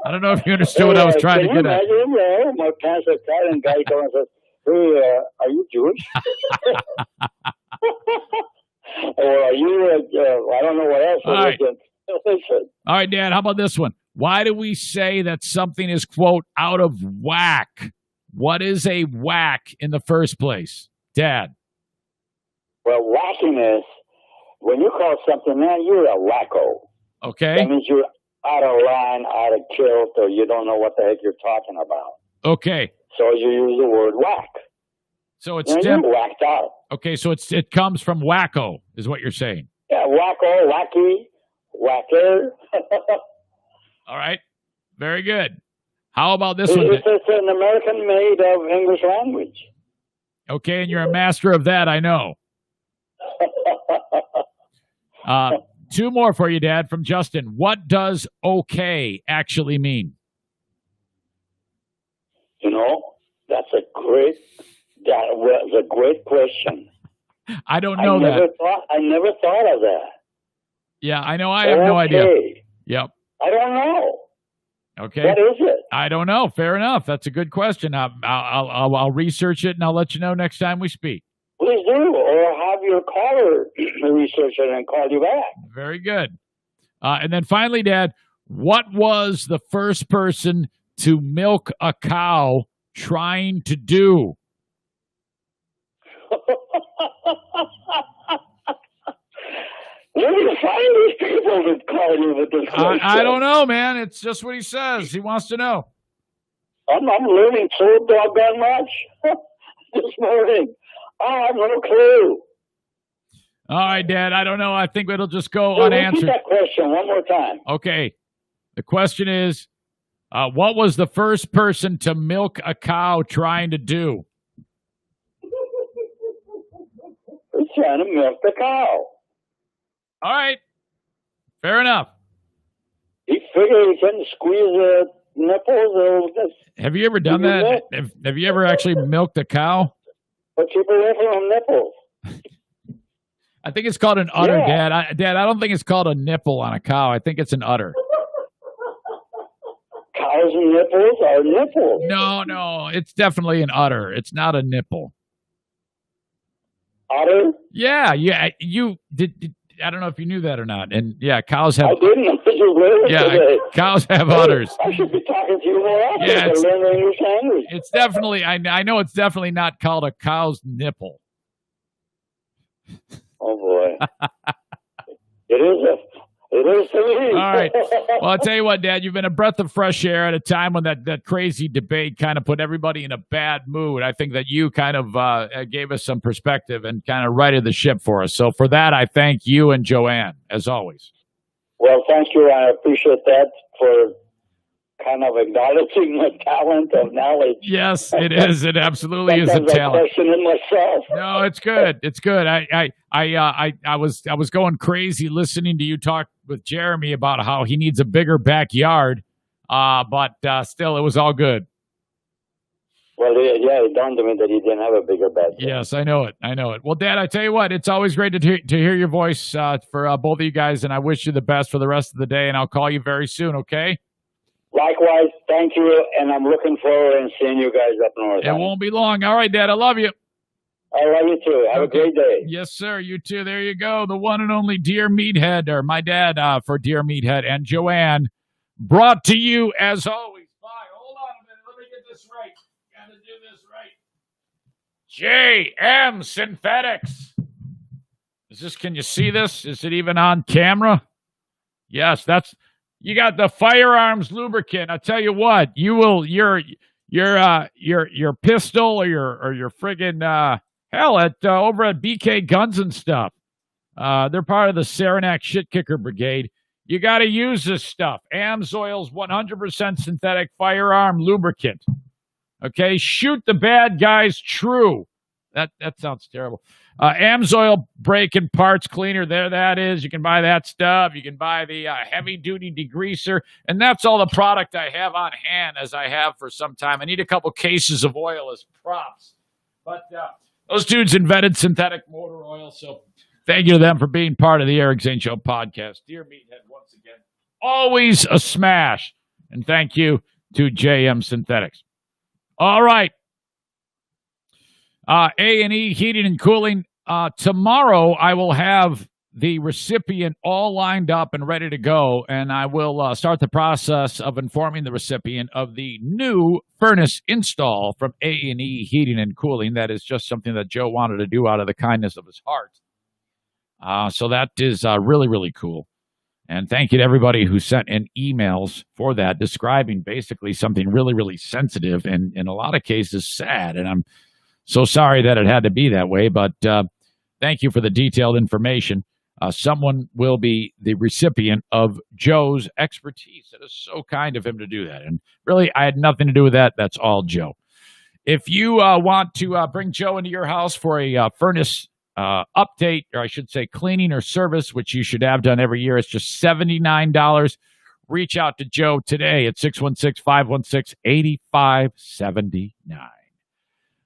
I don't know if you understood what I was trying to get at.
Can you imagine, my pants are tight and guy comes and says, "Hey, are you Jewish?" Or are you, I don't know what else.
All right. All right, Dad, how about this one? Why do we say that something is, quote, out of whack? What is a whack in the first place? Dad.
Well, wackiness, when you call something, man, you're a wacko.
Okay.
That means you're out of line, out of kilt, or you don't know what the heck you're talking about.
Okay.
So you use the word whack.
So it's
you're whacked out.
Okay, so it comes from wacko, is what you're saying.
Yeah, wacko, wacky, whacker.
All right. Very good. How about this one?
It's an American made of English language.
Okay, and you're a master of that, I know. Two more for you, Dad, from Justin. What does okay actually mean?
You know, that's a great question.
I don't know that.
I never thought of that.
Yeah, I know. I have no idea. Yep.
I don't know.
Okay.
What is it?
I don't know. Fair enough. That's a good question. I'll research it and I'll let you know next time we speak.
Please do, or have your caller research it and call you back.
Very good. And then finally, Dad, what was the first person to milk a cow trying to do?
Where do you find these people that call you with this question?
I don't know, man. It's just what he says. He wants to know.
I'm learning so doggone much this morning. I have no clue.
All right, Dad. I don't know. I think it'll just go unanswered.
Repeat that question one more time.
Okay. The question is, what was the first person to milk a cow trying to do?
He's trying to milk the cow.
All right. Fair enough.
He figured he couldn't squeeze the nipples.
Have you ever done that? Have you ever actually milked a cow?
But keep away from nipples.
I think it's called an udder,
Yeah.
Dad. I don't think it's called a nipple on a cow. I think it's an udder.
Cows' nipples are nipples.
No. It's definitely an udder. It's not a nipple.
Udder?
Yeah. You did. I don't know if you knew that or not. And yeah, cows have.
I didn't. I just learned today.
Cows have udders.
I should be talking to you more often
Yeah,
to learn the English language.
It's definitely. I know it's definitely not called a cow's nipple.
Oh boy, it is to me.
All right. Well, I'll tell you what, Dad, you've been a breath of fresh air at a time when that crazy debate kind of put everybody in a bad mood. I think that you kind of gave us some perspective and kind of righted the ship for us. So for that, I thank you and Joanne, as always.
Well, thank you. I appreciate that for kind of acknowledging my talent of knowledge.
Yes, it is. It absolutely is a
Sometimes
talent.
I question in myself.
No, it's good. It's good. I was going crazy listening to you talk with Jeremy about how he needs a bigger backyard, but still, it was all good.
Well, yeah, it dawned on me that he didn't have a bigger backyard.
Yes, I know it. Well, Dad, I tell you what, it's always great to hear your voice for both of you guys, and I wish you the best for the rest of the day, and I'll call you very soon, okay?
Likewise, thank you, and I'm looking forward to seeing you guys up north.
It won't be long. All right, Dad, I love you.
I love you too. Have a great day.
Yes, sir. You too. There you go. The one and only Dear Meathead, or my dad for Dear Meathead, and Joanne, brought to you as always by, hold on a minute, let me get this right. Got to do this right. JM Synthetics. Can you see this? Is it even on camera? Yes, you got the firearms lubricant. I tell you what, your pistol or your friggin' over at BK Guns and stuff. They're part of the Saranac Shit Kicker Brigade. You got to use this stuff. AMSOIL's 100% synthetic firearm lubricant. Okay, shoot the bad guys true. That sounds terrible. AMSOIL brake and parts cleaner. There that is. You can buy that stuff. You can buy the heavy-duty degreaser. And that's all the product I have on hand, as I have for some time. I need a couple cases of oil as props. But those dudes invented synthetic motor oil, so thank you to them for being part of the Eric Zane Show podcast. Dear Meathead, once again, always a smash. And thank you to JM Synthetics. All right. A&E Heating and Cooling. Tomorrow I will have the recipient all lined up and ready to go, and I will start the process of informing the recipient of the new furnace install from A&E Heating and Cooling. That is just something that Joe wanted to do out of the kindness of his heart. So that is really, really cool. And thank you to everybody who sent in emails for that, describing basically something really, really sensitive and in a lot of cases sad. And I'm so sorry that it had to be that way, but thank you for the detailed information. Someone will be the recipient of Joe's expertise. It is so kind of him to do that. And really, I had nothing to do with that. That's all Joe. If you want to bring Joe into your house for a furnace update, or I should say cleaning or service, which you should have done every year, it's just $79. Reach out to Joe today at 616-516-8579.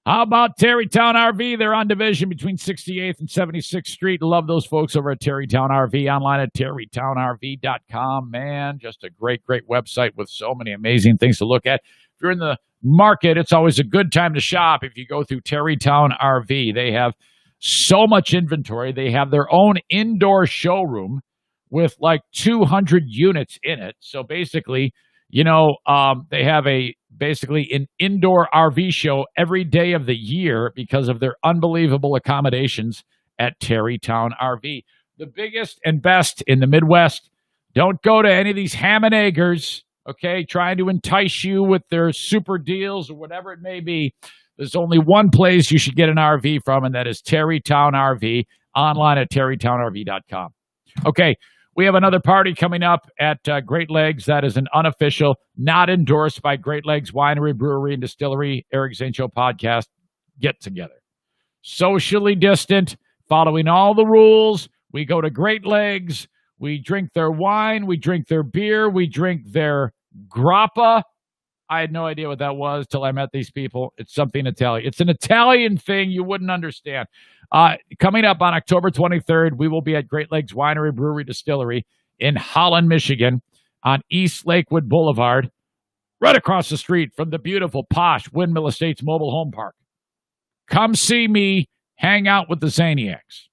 How about Terrytown RV? They're on Division between 68th and 76th Street. Love those folks over at Terrytown RV. Online at terrytownrv.com. Man, just a great, great website with so many amazing things to look at. If you're in the market, it's always a good time to shop if you go through Terrytown RV. They have so much inventory. They have their own indoor showroom with like 200 units in it. So basically, they have basically an indoor RV show every day of the year because of their unbelievable accommodations at Terrytown RV. The biggest and best in the Midwest. Don't go to any of these ham and eggers, okay, trying to entice you with their super deals or whatever it may be. There's only one place you should get an RV from, and that is Terrytown RV, online at terrytownrv.com. Okay. We have another party coming up at Great Legs. That is an unofficial, not endorsed by Great Legs Winery, Brewery, and Distillery, Eric Zane Show podcast get-together. Socially distant, following all the rules. We go to Great Legs. We drink their wine. We drink their beer. We drink their grappa. I had no idea what that was till I met these people. It's something Italian. It's an Italian thing you wouldn't understand. Coming up on October 23rd, we will be at Great Lakes Winery, Brewery, Distillery in Holland, Michigan, on East Lakewood Boulevard, right across the street from the beautiful, posh Windmill Estates Mobile Home Park. Come see me hang out with the Zaniacs.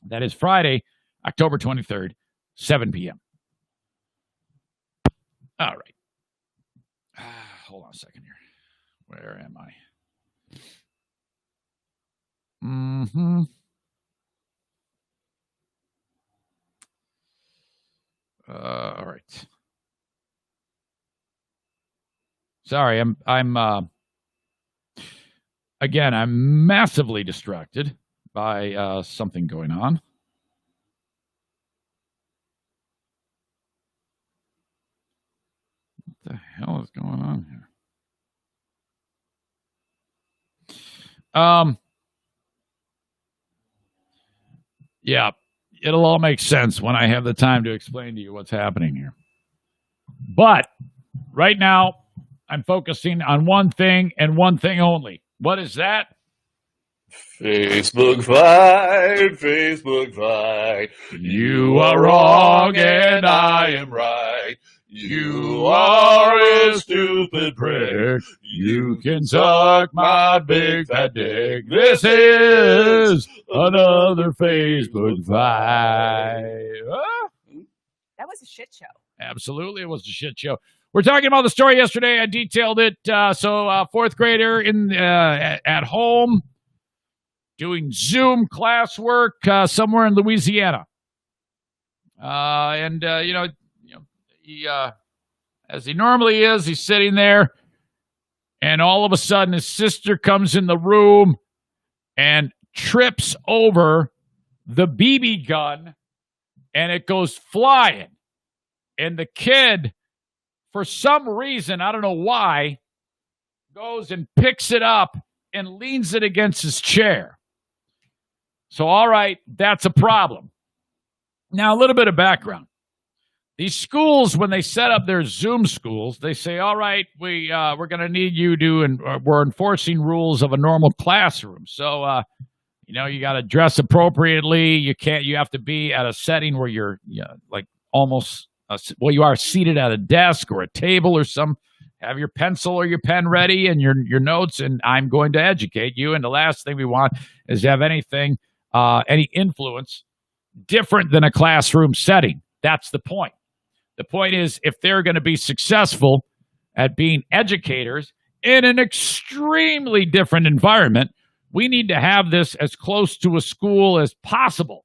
That is Friday, October 23rd, 7 p.m. All right. Hold on a second here. Where am I? All right. Sorry, I'm massively distracted by something going on. What the hell is going on here? Yeah, it'll all make sense when I have the time to explain to you what's happening here. But right now, I'm focusing on one thing and one thing only. What is that?
Facebook fight, Facebook fight. You are wrong and I am right. You are a stupid prick. You can suck my big fat dick. This is another Facebook fight.
That was a shit show.
Absolutely, it was a shit show. We're talking about the story yesterday. I detailed it. So fourth grader at home doing Zoom classwork somewhere in Louisiana. He, as he normally is, he's sitting there, and all of a sudden his sister comes in the room and trips over the BB gun, and it goes flying. And the kid, for some reason, I don't know why, goes and picks it up and leans it against his chair. So, all right, that's a problem. Now, a little bit of background. These schools, when they set up their Zoom schools, they say, all right, we're going to need you to, and we're enforcing rules of a normal classroom. So, you got to dress appropriately. You have to be at a setting where you're like almost, you are seated at a desk or a table or have your pencil or your pen ready and your notes, and I'm going to educate you. And the last thing we want is to have anything, any influence different than a classroom setting. That's the point. The point is, if they're going to be successful at being educators in an extremely different environment, we need to have this as close to a school as possible.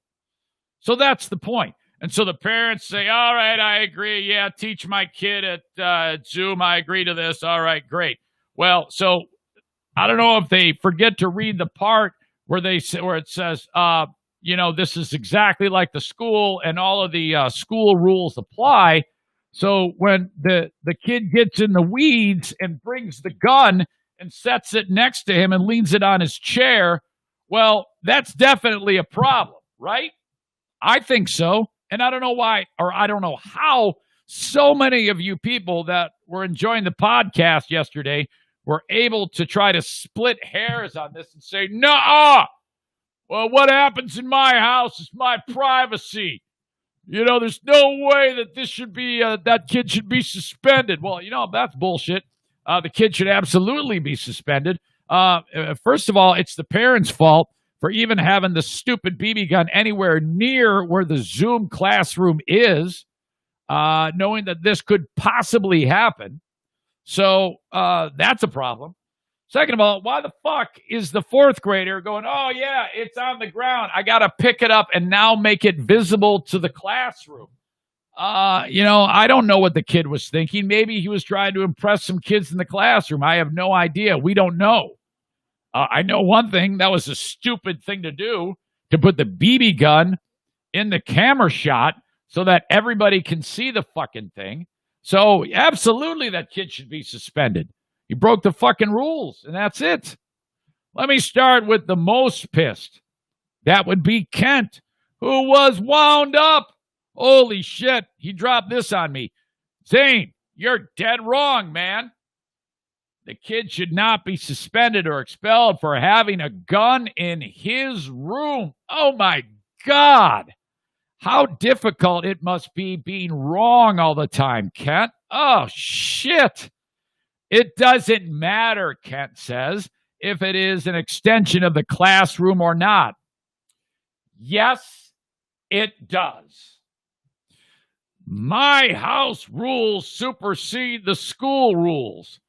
So that's the point. And so the parents say, all right, I agree. Yeah, teach my kid at Zoom. I agree to this. All right, great. Well, so I don't know if they forget to read the part where it says, this is exactly like the school and all of the school rules apply. So when the kid gets in the weeds and brings the gun and sets it next to him and leans it on his chair, well, that's definitely a problem, right? I think so. And I don't know why, or I don't know how so many of you people that were enjoying the podcast yesterday were able to try to split hairs on this and say, no. Well, what happens in my house is my privacy. There's no way that this should be, that kid should be suspended. Well, that's bullshit. The kid should absolutely be suspended. First of all, it's the parents' fault for even having the stupid BB gun anywhere near where the Zoom classroom is, knowing that this could possibly happen. So that's a problem. Second of all, why the fuck is the fourth grader going, oh, yeah, it's on the ground. I got to pick it up and now make it visible to the classroom. I don't know what the kid was thinking. Maybe he was trying to impress some kids in the classroom. I have no idea. We don't know. I know one thing. That was a stupid thing to do, to put the BB gun in the camera shot so that everybody can see the fucking thing. So absolutely that kid should be suspended. He broke the fucking rules, and that's it. Let me start with the most pissed. That would be Kent, who was wound up. Holy shit, he dropped this on me. Zane, you're dead wrong, man. The kid should not be suspended or expelled for having a gun in his room. Oh, my God. How difficult it must be being wrong all the time, Kent. Oh, shit. It doesn't matter, Kent says, if it is an extension of the classroom or not. Yes, it does. My house rules supersede the school rules.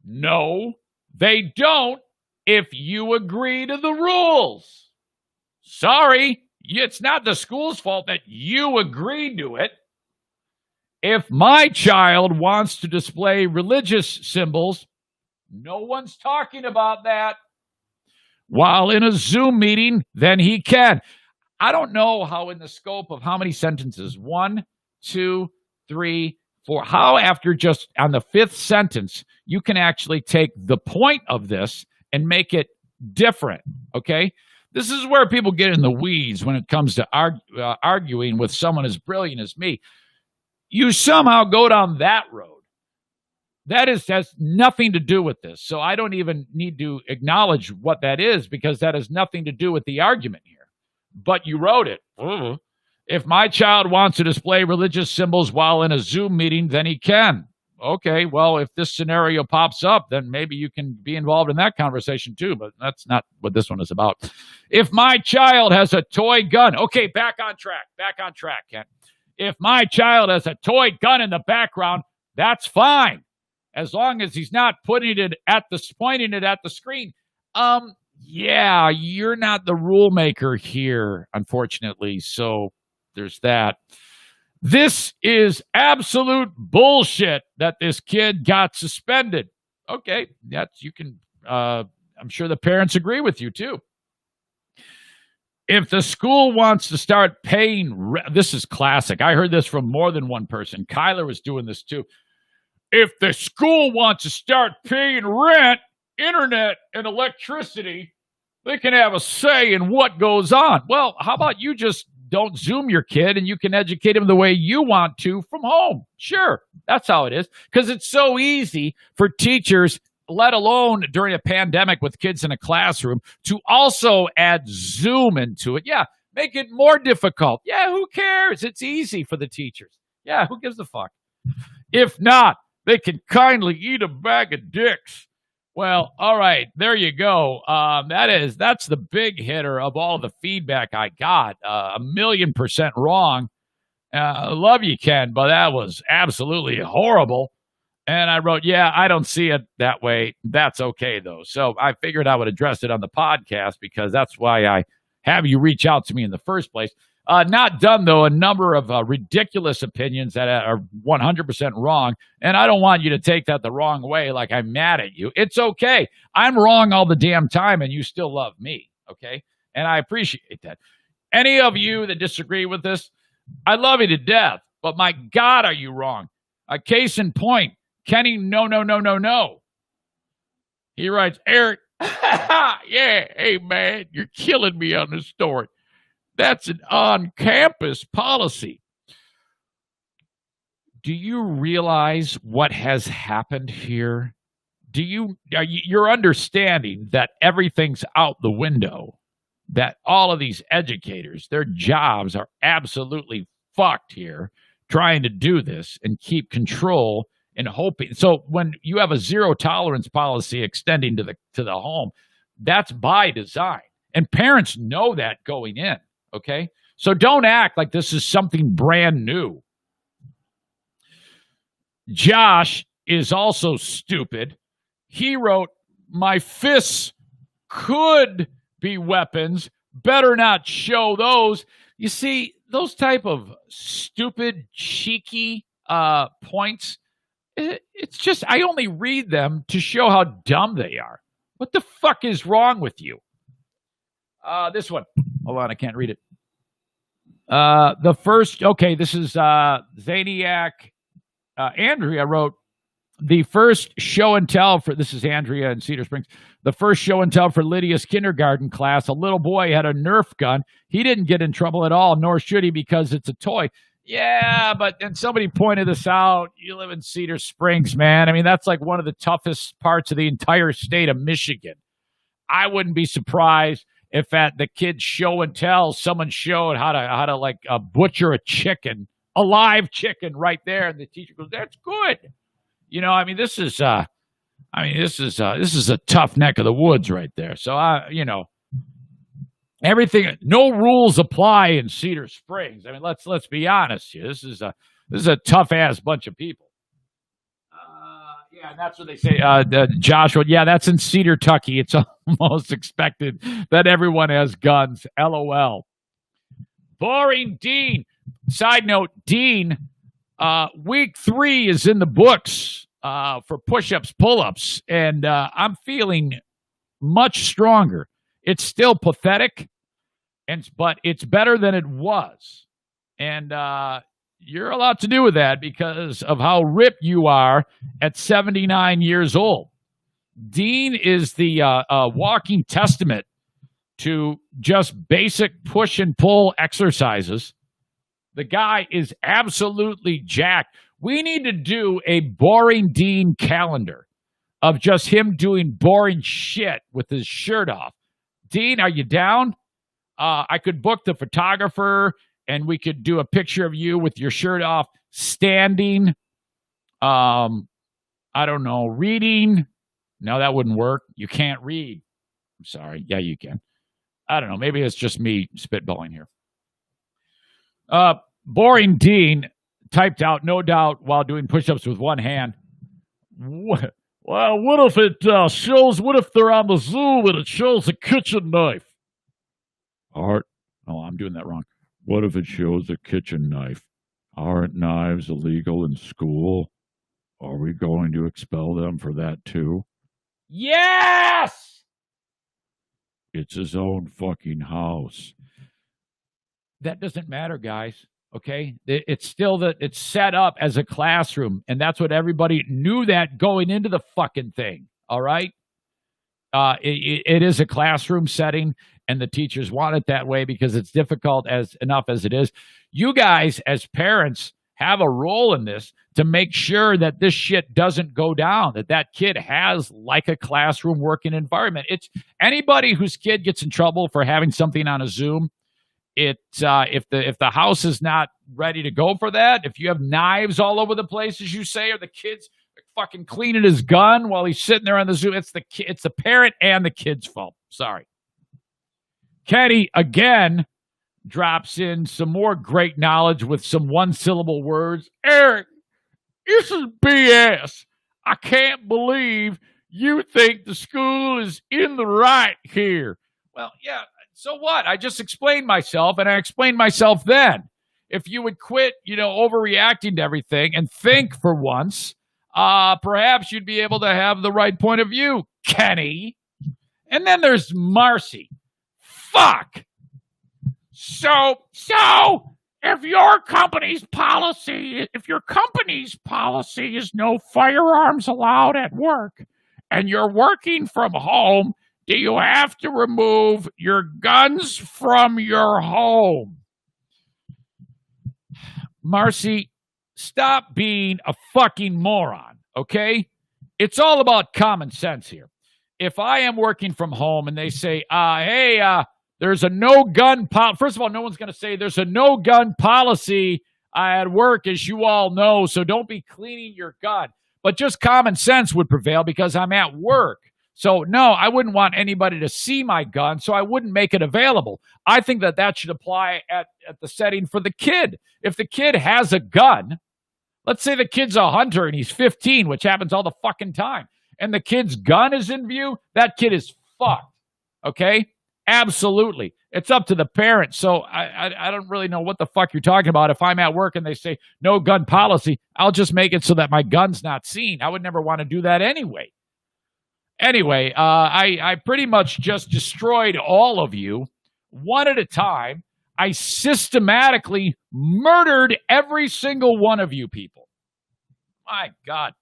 No, they don't if you agree to the rules. Sorry, it's not the school's fault that you agreed to it. If my child wants to display religious symbols, no one's talking about that. While in a Zoom meeting, then he can. I don't know how in the scope of how many sentences, 1, 2, 3, 4, how after just on the 5th sentence, you can actually take the point of this and make it different, okay? This is where people get in the weeds when it comes to arguing with someone as brilliant as me. You somehow go down that road. That has nothing to do with this. So I don't even need to acknowledge what that is because that has nothing to do with the argument here. But you wrote it. If my child wants to display religious symbols while in a Zoom meeting, then he can. Okay, well, if this scenario pops up, then maybe you can be involved in that conversation too, but that's not what this one is about. If my child has a toy gun, okay, back on track, Ken. If my child has a toy gun in the background, That's fine, as long as he's not pointing it at the screen. Yeah, you're not the rule maker here, unfortunately. So there's that. This is absolute bullshit that this kid got suspended. Okay, I'm sure the parents agree with you too. If the school wants to start paying, this is classic. I heard this from more than one person. Kyler was doing this too. If the school wants to start paying rent, internet, and electricity, they can have a say in what goes on. Well, how about you just don't Zoom your kid and you can educate him the way you want to from home? Sure, that's how it is. Because it's so easy for teachers, let alone during a pandemic with kids in a classroom, to also add Zoom into it. Yeah, make it more difficult. Yeah, who cares? It's easy for the teachers. Yeah, who gives a fuck? If not, they can kindly eat a bag of dicks. Well, all right, there you go. That's the big hitter of all the feedback I got. 1,000,000% wrong. I love you, Ken, but that was absolutely horrible. And I wrote, yeah, I don't see it that way. That's okay, though. So I figured I would address it on the podcast because that's why I have you reach out to me in the first place. Not done, though, a number of ridiculous opinions that are 100% wrong. And I don't want you to take that the wrong way, like I'm mad at you. It's okay. I'm wrong all the damn time, and you still love me, okay? And I appreciate that. Any of you that disagree with this, I love you to death. But my God, are you wrong? A case in point, Kenny, no. He writes, Eric, yeah, hey, man, you're killing me on this story. That's an on-campus policy. Do you realize what has happened here? You're understanding that everything's out the window, that all of these educators, their jobs are absolutely fucked here, trying to do this and keep control and hoping. So when you have a zero tolerance policy extending to the home, that's by design. And parents know that going in. Okay? So don't act like this is something brand new. Josh is also stupid. He wrote, my fists could be weapons. Better not show those. You see, those type of stupid, cheeky points, it's just, I only read them to show how dumb they are. What the fuck is wrong with you? This one. Hold on, I can't read it. This is Zaniac. Andrea wrote, the first show and tell for, this is Andrea in Cedar Springs, the first show and tell for Lydia's kindergarten class, a little boy had a Nerf gun. He didn't get in trouble at all, nor should he, because it's a toy. Yeah, and somebody pointed this out. You live in Cedar Springs, man. I mean, that's like one of the toughest parts of the entire state of Michigan. I wouldn't be surprised if at the kids' show and tell, someone showed how to butcher a chicken, a live chicken right there, and the teacher goes, "That's good." You know, I mean, this is a tough neck of the woods right there. So everything, no rules apply in Cedar Springs. I mean, let's be honest here. This is a tough ass bunch of people. Yeah, and that's what they say. Joshua, yeah, that's in Cedar Tucky. It's almost expected that everyone has guns. LOL. Boring Dean. Side note, Dean, week 3 is in the books for push-ups, pull-ups, and I'm feeling much stronger. It's still pathetic, but it's better than it was. And you're a lot to do with that because of how ripped you are at 79 years old. Dean is the walking testament to just basic push and pull exercises. The guy is absolutely jacked. We need to do a Boring Dean calendar of just him doing boring shit with his shirt off. Dean, are you down? I could book the photographer and we could do a picture of you with your shirt off, standing. I don't know, reading. No, that wouldn't work. You can't read. I'm sorry. Yeah, you can. I don't know. Maybe it's just me spitballing here. Boring Dean, typed out, no doubt, while doing push-ups with one hand. Well, what if it shows? What if they're on the Zoom and it shows a kitchen knife? Art. Oh, I'm doing that wrong. What if it shows a kitchen knife? Aren't knives illegal in school? Are we going to expel them for that too? Yes! It's his own fucking house. That doesn't matter, guys. Okay? It's still that it's set up as a classroom, and that's what everybody knew that going into the fucking thing. All right? It is a classroom setting, and the teachers want it that way because it's difficult enough as it is. You guys, as parents, have a role in this to make sure that this shit doesn't go down, that kid has like a classroom working environment. It's anybody whose kid gets in trouble for having something on a Zoom. If the house is not ready to go for that, if you have knives all over the place, as you say, or the kid's fucking cleaning his gun while he's sitting there on the Zoom, it's the parent and the kid's fault. Sorry. Kenny, again, drops in some more great knowledge with some one-syllable words. Eric, this is BS. I can't believe you think the school is in the right here. Well, yeah, so what? I just explained myself, and I explained myself then. If you would quit, overreacting to everything and think for once, perhaps you'd be able to have the right point of view, Kenny. And then there's Marcy. Fuck. So if your company's policy is no firearms allowed at work, and you're working from home, do you have to remove your guns from your home? Marcy, stop being a fucking moron, okay? It's all about common sense here. If I am working from home and they say, hey, there's a no-gun policy. First of all, no one's going to say there's a no-gun policy at work, as you all know, so don't be cleaning your gun. But just common sense would prevail because I'm at work. So, no, I wouldn't want anybody to see my gun, so I wouldn't make it available. I think that should apply at the setting for the kid. If the kid has a gun, let's say the kid's a hunter and he's 15, which happens all the fucking time, and the kid's gun is in view, that kid is fucked, okay? Absolutely. It's up to the parent. So I don't really know what the fuck you're talking about. If I'm at work and they say no gun policy, I'll just make it so that my gun's not seen. I would never want to do that anyway. Anyway, I pretty much just destroyed all of you one at a time. I systematically murdered every single one of you people. My God.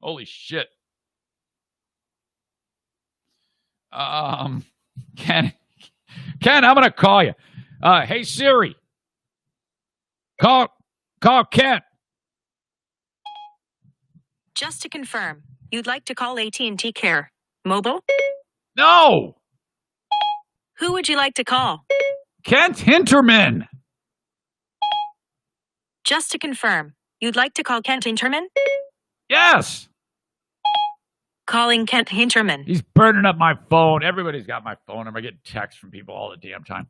Holy shit. Ken, I'm going to call you. Hey, Siri. Call Ken.
Just to confirm, you'd like to call AT&T Care Mobile?
No.
Who would you like to call?
Kent Hinterman.
Just to confirm, you'd like to call Kent Hinterman?
Yes.
Calling Kent Hinterman.
He's burning up my phone. Everybody's got my phone number. I get texts from people all the damn time.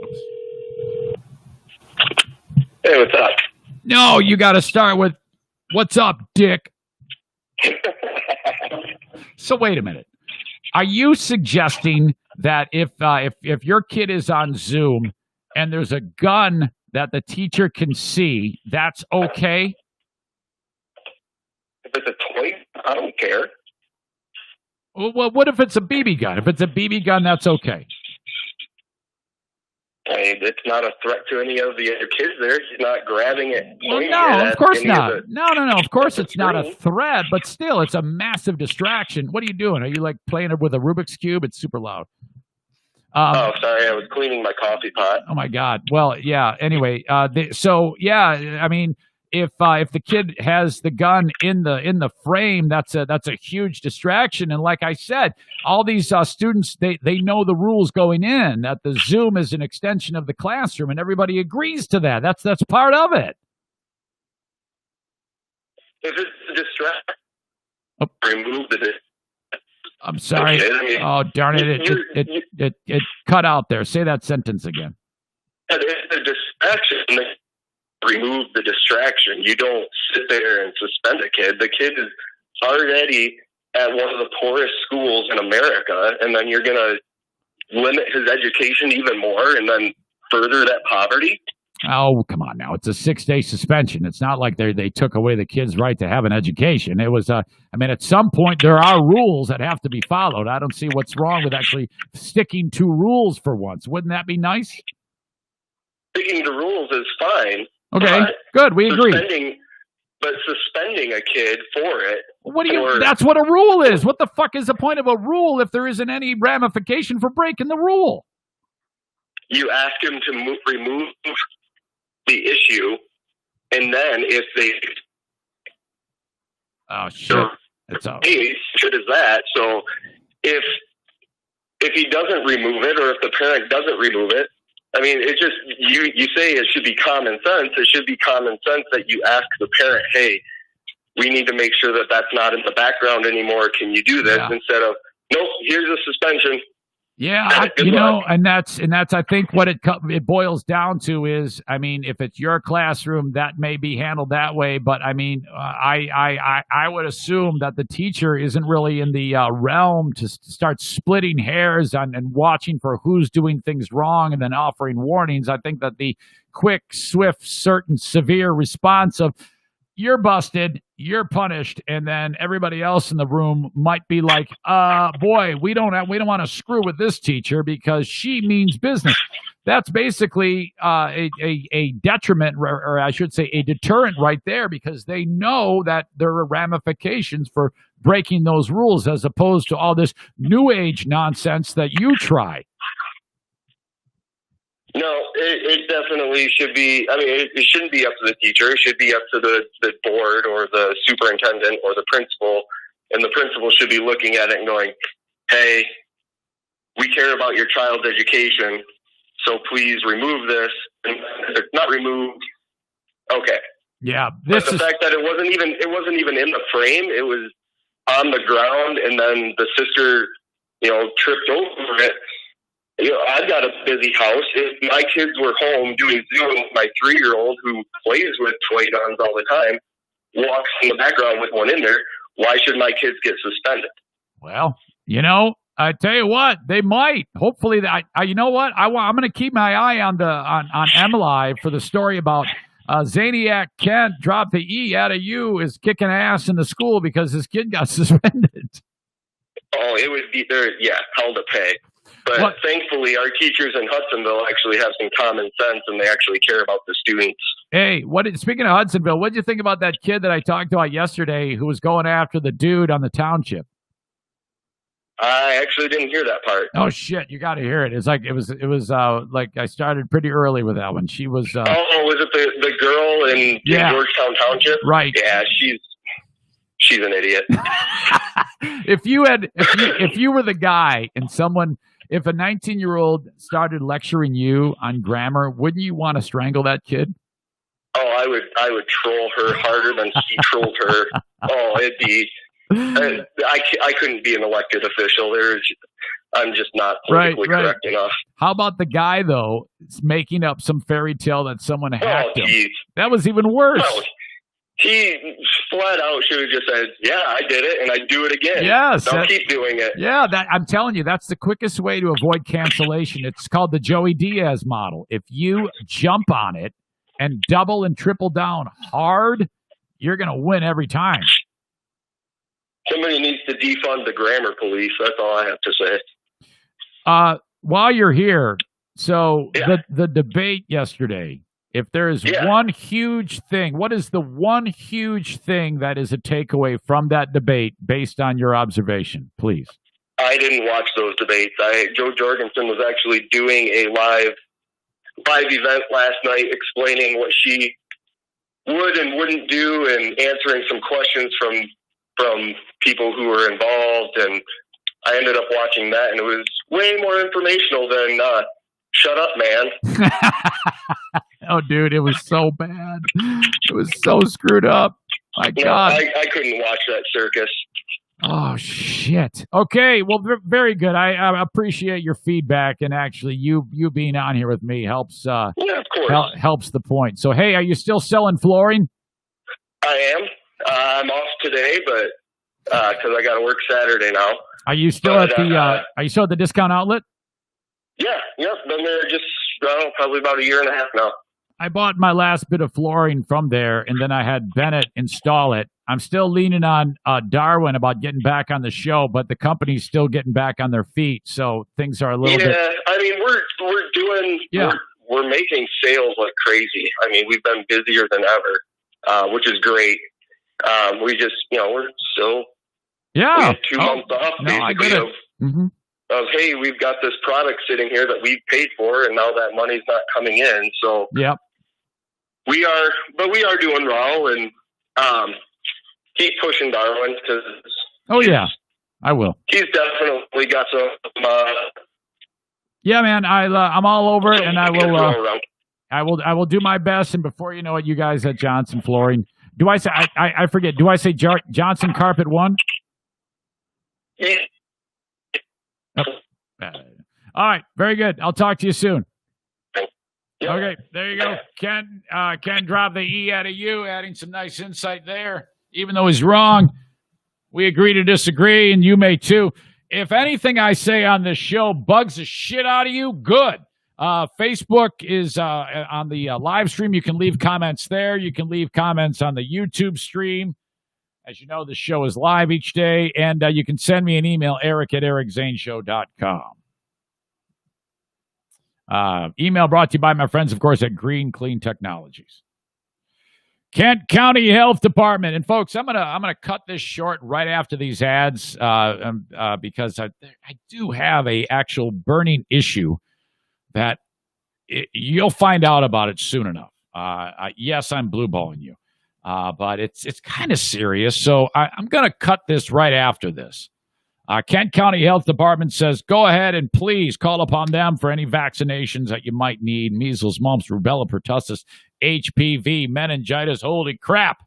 Oops.
Hey, what's up?
No, you got to start with, what's up, dick? So wait a minute. Are you suggesting that if your kid is on Zoom and there's a gun that the teacher can see, that's okay?
If it's a toy, I don't care.
Well, what if it's a BB gun? If it's a BB gun, that's okay.
I mean, it's not a threat to any of the other kids there. He's not grabbing it.
Well, no, of course not. No. Of course it's not a threat, but still, it's a massive distraction. What are you doing? Are you like playing it with a Rubik's Cube? It's super loud.
Oh, sorry. I was cleaning my coffee pot.
Oh, my God. Well, yeah. Anyway, I mean, if the kid has the gun in the frame, that's a huge distraction. And like I said, all these students, they know the rules going in, that the Zoom is an extension of the classroom, and everybody agrees to that. That's part of it.
If it's a distraction, remove the.
I'm sorry.
Okay, I mean,
oh, darn it! It cut out there. Say that sentence again.
It's a action, remove the distraction. You don't sit there and suspend a kid. The kid is already at one of the poorest schools in America, and then you're going to limit his education even more and then further that poverty.
Oh, come on now. It's a 6-day suspension. It's not like they took away the kid's right to have an education. It was, I mean, at some point there are rules that have to be followed. I don't see what's wrong with actually sticking to rules for once. Wouldn't that be nice?
Sticking to rules is fine.
Okay, good. We agree.
But suspending a kid for it.
What do you? That's what a rule is. What the fuck is the point of a rule if there isn't any ramification for breaking the rule?
You ask him to remove the issue, and then if they...
Oh, shit. It's all...
Hey, shit is that. So if he doesn't remove it, or if the parent doesn't remove it, I mean, it's just, you say it should be common sense. It should be common sense that you ask the parent, hey, we need to make sure that that's not in the background anymore. Can you do this?
Yeah.
Instead of, nope, here's a suspension.
Yeah, and that's I think what it boils down to is, I mean, if it's your classroom, that may be handled that way, but I mean, I would assume that the teacher isn't really in the realm to start splitting hairs and watching for who's doing things wrong and then offering warnings. I think that the quick, swift, certain, severe response of, you're busted, you're punished, and then everybody else in the room might be like, boy, we don't want to screw with this teacher because she means business. That's basically a detriment, or I should say a deterrent right there, because they know that there are ramifications for breaking those rules as opposed to all this new age nonsense that you try.
No, it definitely should be. I mean, it shouldn't be up to the teacher. It should be up to the board or the superintendent or the principal. And the principal should be looking at it and going, hey, we care about your child's education, so please remove this. And if it's not removed, okay.
Yeah.
But the fact that it wasn't even in the frame, it was on the ground, and then the sister, tripped over it. I've got a busy house. If my kids were home doing Zoom with my 3-year-old who plays with toy guns all the time, walks in the background with one in there, why should my kids get suspended?
Well, I tell you what, they might. Hopefully, you know what? I'm going to keep my eye on MLive for the story about Zaniac Kent dropped the E out of U is kicking ass in the school because his kid got suspended.
Oh, it would be there. Yeah, hell to pay. But thankfully, our teachers in Hudsonville actually have some common sense, and they actually care about the students.
Hey, speaking of Hudsonville, what did you think about that kid that I talked about yesterday who was going after the dude on the township?
I actually didn't hear that part.
Oh shit, you got to hear it. It was like I started pretty early with that one. She was.
Was it the girl in Georgetown Township?
Right.
Yeah, she's an idiot.
If you were the guy and if a 19-year-old started lecturing you on grammar, wouldn't you want to strangle that kid?
Oh, I would troll her harder than she trolled her. Oh, it'd be. I couldn't be an elected official. I'm just not politically correct enough.
How about the guy though, making up some fairy tale that someone hacked him? That was even worse.
No, he flat out should have just said, yeah, I did it, and I'd do it again.
Yes.
I'll keep doing it.
Yeah, I'm telling you, that's the quickest way to avoid cancellation. It's called the Joey Diaz model. If you jump on it and double and triple down hard, you're going to win every time.
Somebody needs to defund the grammar police. That's all I have to say.
While you're here, so the debate yesterday, if there is one huge thing, what is the one huge thing that is a takeaway from that debate based on your observation, please?
I didn't watch those debates. Joe Jorgensen was actually doing a live event last night explaining what she would and wouldn't do and answering some questions from people who were involved, and I ended up watching that, and it was way more informational than shut up, man.
Oh, dude, it was so bad. It was so screwed up. My God.
I couldn't watch that circus.
Oh, shit. Okay, well, very good. I appreciate your feedback, and actually you being on here with me helps.
Yeah, of course.
helps the point. So, hey, are you still selling flooring?
I am. I'm off today, but because I got to work Saturday now.
Are you still at the Are you still at the discount outlet?
Yeah. Yep. Been there just probably about a year and a half now.
I bought my last bit of flooring from there, and then I had Bennett install it. I'm still leaning on Darwin about getting back on the show, but the company's still getting back on their feet, so things are a little bit.
Yeah, I mean we're doing.
Yeah.
We're making sales like crazy. I mean we've been busier than ever, which is great. We just we're still.
Yeah.
We had 2 months off basically of hey, we've got this product sitting here that we paid for, and now that money's not coming in. So
yep.
We are doing well, and keep pushing Darwin because.
Oh yeah, I will.
He's definitely got some.
Yeah, man, I'm all over it, and I will do my best. And before you know it, you guys at Johnson Flooring. Do I say I forget? Do I say Johnson Carpet 1?
Yeah.
All right, very good. I'll talk to you soon. Okay, there you go. Ken dropped the E out of you, adding some nice insight there. Even though he's wrong, we agree to disagree, and you may too. If anything I say on this show bugs the shit out of you, good. Facebook is on the live stream. You can leave comments there. You can leave comments on the YouTube stream. As you know, the show is live each day, and you can send me an email, eric@ericzaneshow.com. Email brought to you by my friends, of course, at Green Clean Technologies. Kent County Health Department. And, folks, I'm gonna cut this short right after these ads because I do have a actual burning issue that you'll find out about it soon enough. Yes, I'm blue-balling you. But it's kind of serious, so I'm going to cut this right after this. Kent County Health Department says, go ahead and please call upon them for any vaccinations that you might need. Measles, mumps, rubella, pertussis, HPV, meningitis. Holy crap.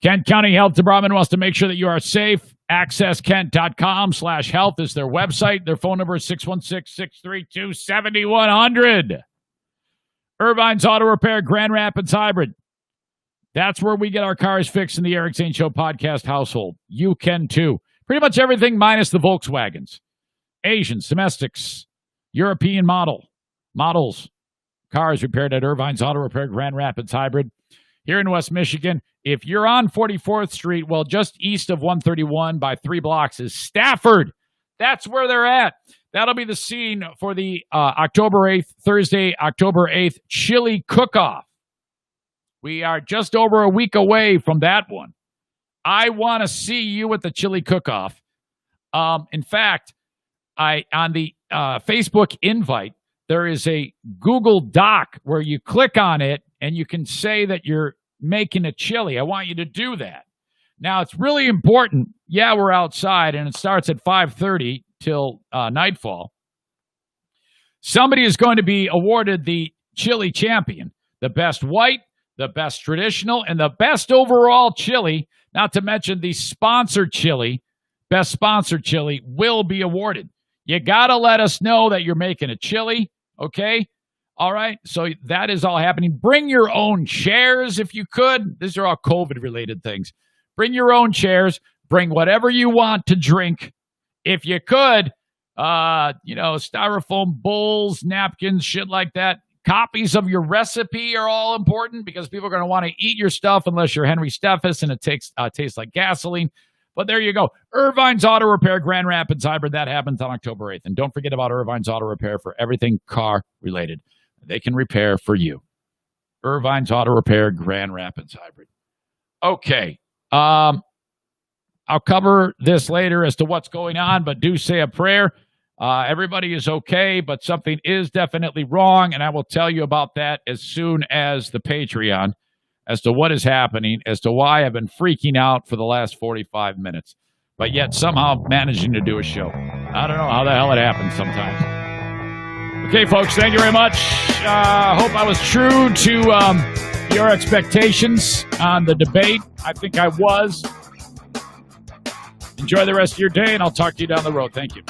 Kent County Health Department wants to make sure that you are safe. AccessKent.com/health is their website. Their phone number is 616-632-7100. Irvine's Auto Repair, Grand Rapids Hybrid. That's where we get our cars fixed in the Eric Zane Show podcast household. You can too. Pretty much everything minus the Volkswagens. Asians, domestics, European models, cars repaired at Irvine's Auto Repair, Grand Rapids Hybrid. Here in West Michigan, if you're on 44th Street, well, just east of 131 by 3 blocks is Stafford. That's where they're at. That'll be the scene for the Thursday, October 8th, chili cook-off. We are just over a week away from that one. I want to see you at the chili cook-off. In fact, on the Facebook invite, there is a Google Doc where you click on it and you can say that you're making a chili. I want you to do that. Now, it's really important. Yeah, we're outside, and it starts at 5:30 till nightfall. Somebody is going to be awarded the chili champion, the best white, the best traditional, and the best overall chili, not to mention the sponsored chili, best sponsored chili, will be awarded. You got to let us know that you're making a chili, okay? All right, so that is all happening. Bring your own chairs if you could. These are all COVID-related things. Bring your own chairs. Bring whatever you want to drink. If you could, styrofoam bowls, napkins, shit like that. Copies of your recipe are all important because people are going to want to eat your stuff unless you're Henry Steffes and it tastes like gasoline. But there you go. Irvine's Auto Repair, Grand Rapids Hybrid. That happens on October 8th. And don't forget about Irvine's Auto Repair for everything car-related. They can repair for you. Irvine's Auto Repair, Grand Rapids Hybrid. Okay. I'll cover this later as to what's going on, but do say a prayer. Everybody is okay, but something is definitely wrong, and I will tell you about that as soon as the Patreon, as to what is happening, as to why I've been freaking out for the last 45 minutes, but yet somehow managing to do a show. I don't know how the hell it happens sometimes. Okay, folks, thank you very much. Hope I was true to your expectations on the debate. I think I was. Enjoy the rest of your day, and I'll talk to you down the road. Thank you.